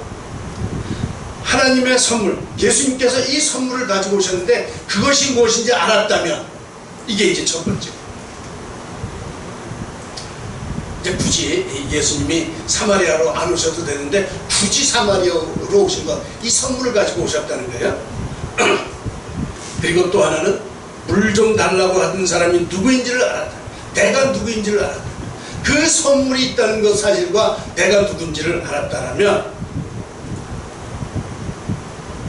하나님의 선물, 예수님께서 이 선물을 가지고 오셨는데 그것이 무엇인지 알았다면, 이게 이제 첫 번째. 이제 굳이 예수님이 사마리아로 안 오셔도 되는데 굳이 사마리아로 오신 것, 이 선물을 가지고 오셨다는 거예요. 그리고 또 하나는 물 좀 달라고 하던 사람이 누구인지를 알았다. 내가 누구인지를 알았다. 그 선물이 있다는 것 사실과 내가 누군지를 알았다라면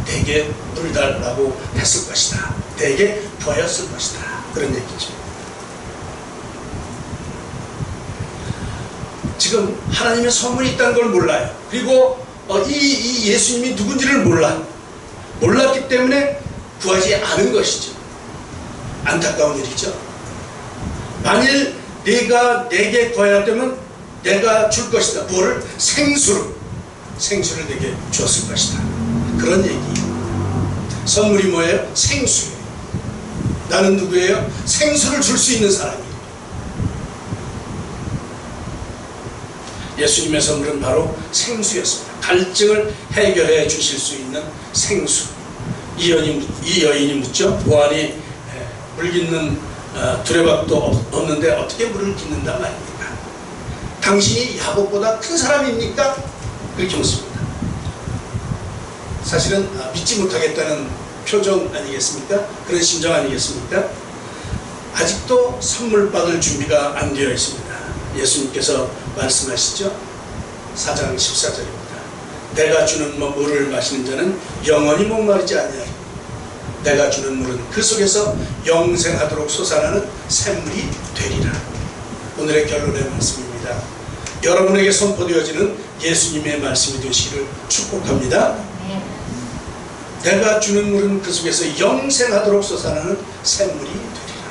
내게 물 달라고 했을 것이다. 내게 보였을 것이다. 그런 얘기죠. 지금 하나님의 선물이 있다는 걸 몰라요. 그리고 이 예수님이 누군지를 몰랐기 때문에 구하지 않은 것이죠. 안타까운 일이죠. 만일 네가 내게 구해야 되면 내가 줄 것이다. 뭐를? 생수를 내게 주었을 것이다. 그런 얘기예요. 선물이 뭐예요? 생수예요. 나는 누구예요? 생수를 줄 수 있는 사람이에요. 예수님의 선물은 바로 생수였습니다. 갈증을 해결해 주실 수 있는 생수. 이 여인이 묻죠. 보아니 물 깃는 두레박도 없는데 어떻게 물을 깃는다 말입니까? 당신이 야곱보다 큰 사람입니까? 그렇게 묻습니다. 사실은 믿지 못하겠다는 표정 아니겠습니까? 그런 심정 아니겠습니까? 아직도 선물 받을 준비가 안 되어 있습니다. 예수님께서 말씀하시죠. 4장 14절입니다. 내가 주는 물을 마시는 자는 영원히 목마르지 아니하리니 내가 주는 물은 그 속에서 영생하도록 솟아나는 샘물이 되리라. 오늘의 결론의 말씀입니다. 여러분에게 선포되어지는 예수님의 말씀이 되시기를 축복합니다. 내가 주는 물은 그 속에서 영생하도록 솟아나는 샘물이 되리라.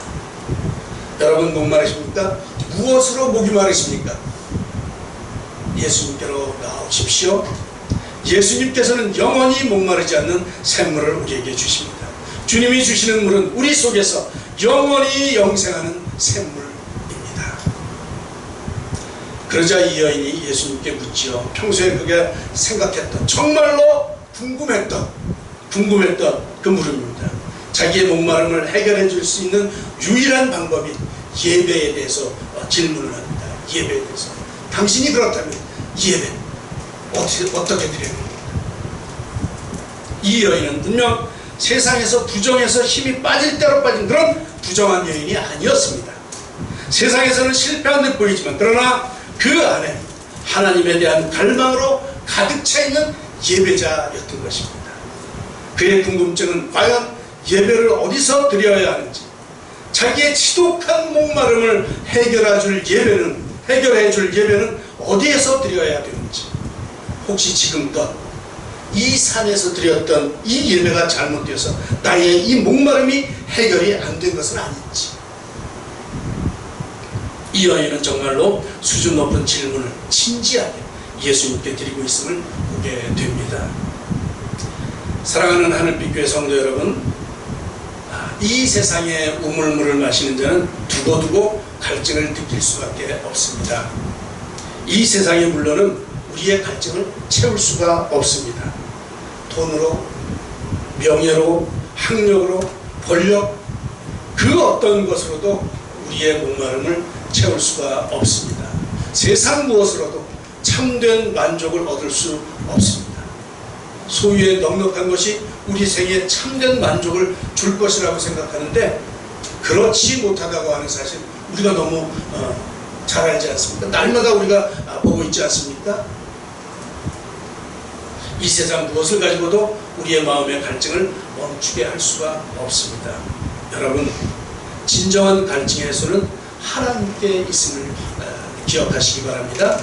여러분 목마르십니까? 무엇으로 목이 마르십니까? 예수님께로 나오십시오. 예수님께서는 영원히 목마르지 않는 샘물을 우리에게 주십니다. 주님이 주시는 물은 우리 속에서 영원히 영생하는 샘물입니다. 그러자 이 여인이 예수님께 묻지요. 평소에 그가 생각했던, 정말로 궁금했던 그 물음입니다. 자기의 목마름을 해결해 줄 수 있는 유일한 방법인 예배에 대해서 질문을 합니다. 예배에 대해서. 당신이 그렇다면 예배 어떻게 드려야 됩니까? 이 여인은 분명 세상에서 부정해서 힘이 빠질 대로 빠진 그런 부정한 여인이 아니었습니다. 세상에서는 실패한 듯 보이지만 그러나 그 안에 하나님에 대한 갈망으로 가득 차 있는 예배자였던 것입니다. 그의 궁금증은 과연 예배를 어디서 드려야 하는지, 자기의 지독한 목마름을 해결해 줄 예배는 어디에서 드려야 되는지, 혹시 지금껏 이 산에서 드렸던 이 예배가 잘못되어서 나의 이 목마름이 해결이 안 된 것은 아닌지. 이 여인은 정말로 수준 높은 질문을 진지하게 예수님께 드리고 있음을 보게 됩니다. 사랑하는 하늘빛교회 성도 여러분, 이 세상의 우물물을 마시는 자는 두고두고 갈증을 느낄 수밖에 없습니다. 이 세상의 물로는 우리의 갈증을 채울 수가 없습니다. 돈으로, 명예로, 학력으로, 권력, 그 어떤 것으로도 우리의 목마름을 채울 수가 없습니다. 세상 무엇으로도 참된 만족을 얻을 수 없습니다. 소유의 넉넉한 것이 우리 생에 참된 만족을 줄 것이라고 생각하는데 그렇지 못하다고 하는 사실 우리가 너무 잘 알지 않습니까? 날마다 우리가 보고 있지 않습니까? 이 세상 무엇을 가지고도 우리의 마음의 갈증을 멈추게 할 수가 없습니다. 여러분, 진정한 갈증의 해소는 하나님께 있음을 기억하시기 바랍니다.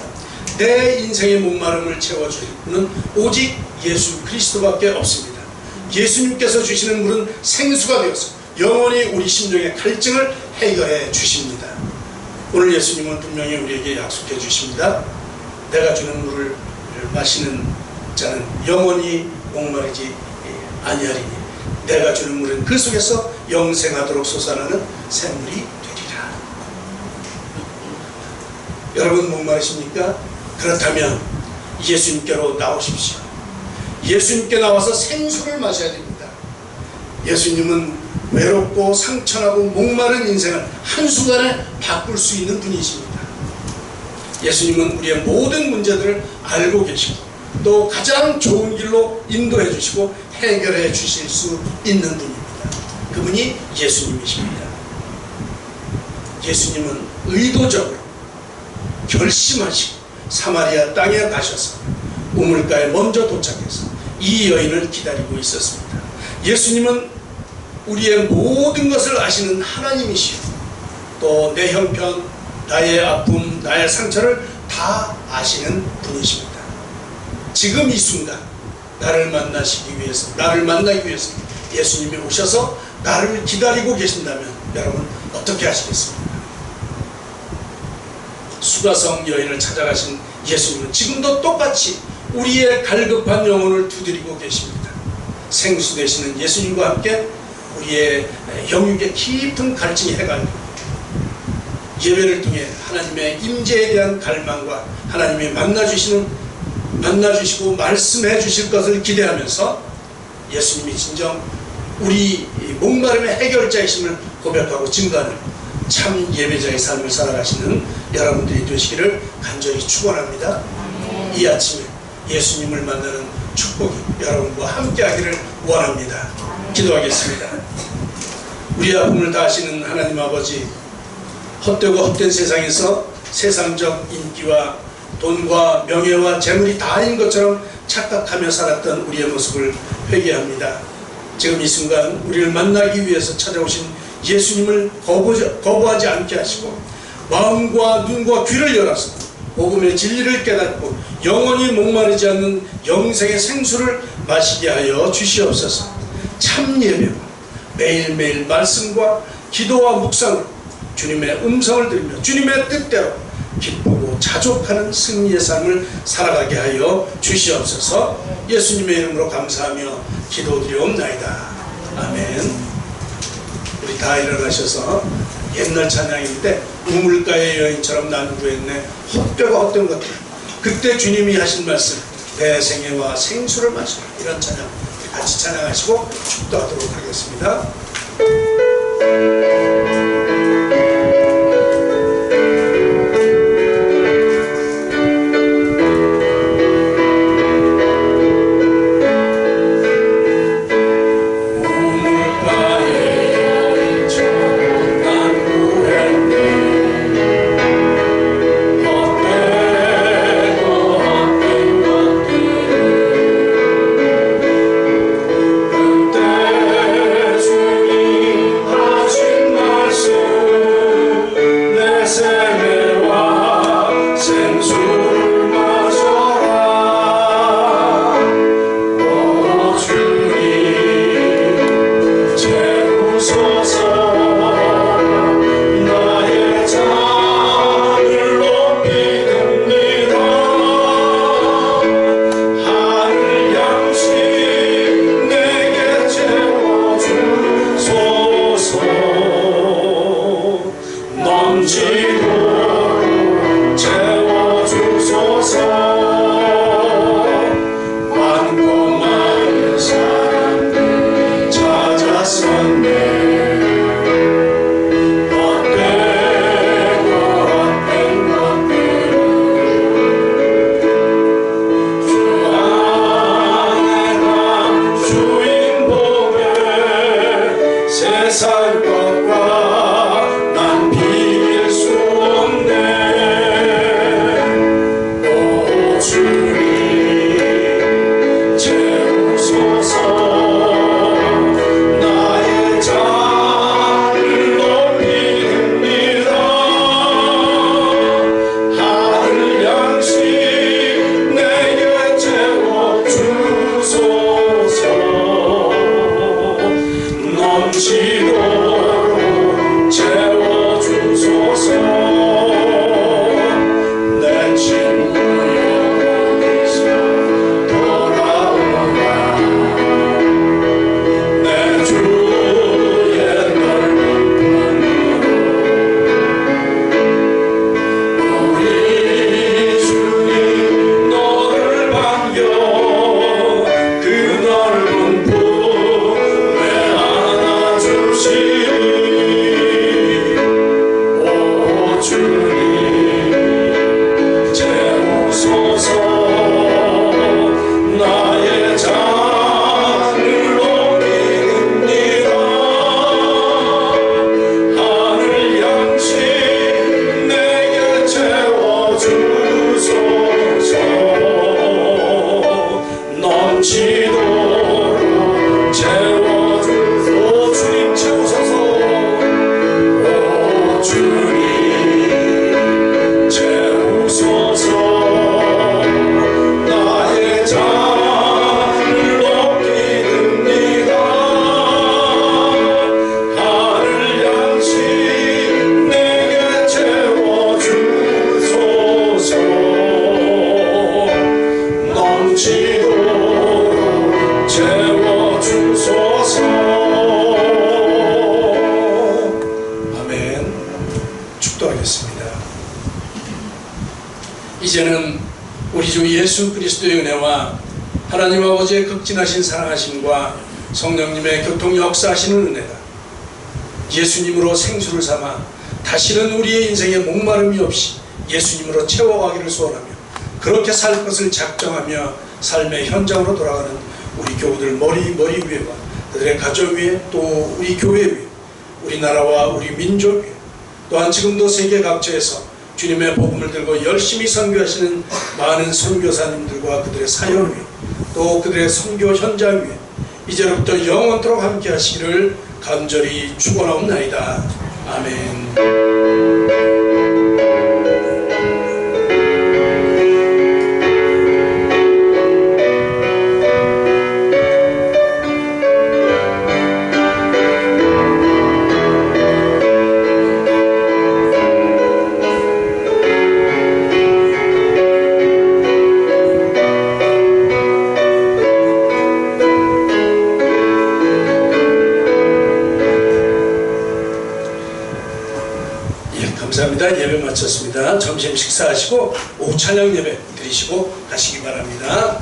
내 인생의 목마름을 채워줄 분은 오직 예수 그리스도밖에 없습니다. 예수님께서 주시는 물은 생수가 되어서 영원히 우리 심령의 갈증을 해결해 주십니다. 오늘 예수님은 분명히 우리에게 약속해 주십니다. 내가 주는 물을 마시는 자는 영원히 목마르지 아니하리니 내가 주는 물은 그 속에서 영생하도록 솟아나는 샘물이 되리라. 여러분 목마르십니까? 그렇다면 예수님께로 나오십시오. 예수님께 나와서 생수를 마셔야 됩니다. 예수님은 외롭고 상처나고 목마른 인생을 한순간에 바꿀 수 있는 분이십니다. 예수님은 우리의 모든 문제들을 알고 계시고 또 가장 좋은 길로 인도해 주시고 해결해 주실 수 있는 분입니다. 그분이 예수님이십니다. 예수님은 의도적으로 결심하시고 사마리아 땅에 가셔서 우물가에 먼저 도착해서 이 여인을 기다리고 있었습니다. 예수님은 우리의 모든 것을 아시는 하나님이시오. 또 내 형편, 나의 아픔, 나의 상처를 다 아시는 분이십니다. 지금 이 순간 나를 만나기 위해서 예수님이 오셔서 나를 기다리고 계신다면 여러분 어떻게 하시겠습니까? 수가성 여인을 찾아가신 예수님은 지금도 똑같이 우리의 갈급한 영혼을 두드리고 계십니다. 생수 되시는 예수님과 함께 우리의 영육의 깊은 갈증이 해갈리고 예배를 통해 하나님의 임재에 대한 갈망과 하나님이 만나주시고 말씀해 주실 것을 기대하면서 예수님이 진정 우리 목마름의 해결자이심을 고백하고 증거하는 참 예배자의 삶을 살아가시는 여러분들이 되시기를 간절히 축원합니다. 이 아침에 예수님을 만나는 축복이 여러분과 함께하기를 원합니다. 기도하겠습니다. 우리 아픔을 다 아시는 하나님 아버지, 헛되고 헛된 세상에서 세상적 인기와 돈과 명예와 재물이 다인 것처럼 착각하며 살았던 우리의 모습을 회개합니다. 지금 이 순간 우리를 만나기 위해서 찾아오신 예수님을 거부하지 않게 하시고 마음과 눈과 귀를 열어서 복음의 진리를 깨닫고 영원히 목마르지 않는 영생의 생수를 마시게 하여 주시옵소서. 참 예배와 매일매일 말씀과 기도와 묵상으로 주님의 음성을 들으며 주님의 뜻대로 기쁘고 자족하는 승리의 삶을 살아가게 하여 주시옵소서. 예수님의 이름으로 감사하며 기도드리옵나이다. 아멘. 우리 다 일어나셔서 옛날 찬양인데 우물가의 여인처럼 난 구했네 헛되고 헛된 것들, 그때 주님이 하신 말씀 내 생애와 생수를 마시라, 이런 찬양 같이 찬양하시고 축도하도록 하겠습니다. 그때 주님 이제는 우리 주 예수 그리스도의 은혜와 하나님 아버지의 극진하신 사랑하심과 성령님의 교통 역사하시는 은혜가 예수님으로 생수를 삼아 다시는 우리의 인생에 목마름이 없이 예수님으로 채워가기를 소원하며 그렇게 살 것을 작정하며 삶의 현장으로 돌아가는 우리 교우들 머리 위에와 그들의 가족 위에 또 우리 교회 위에 우리나라와 우리 민족 위에 또한 지금도 세계 각지에서 주님의 복음을 들고 열심히 선교하시는 많은 선교사님들과 그들의 사역 위에 또 그들의 선교 현장 위에 이제로부터 영원토록 함께 하시기를 간절히 축원하옵나이다. 아멘. 감사합니다. 예배 마쳤습니다. 점심 식사하시고 오후 찬양 예배 드리시고 가시기 바랍니다.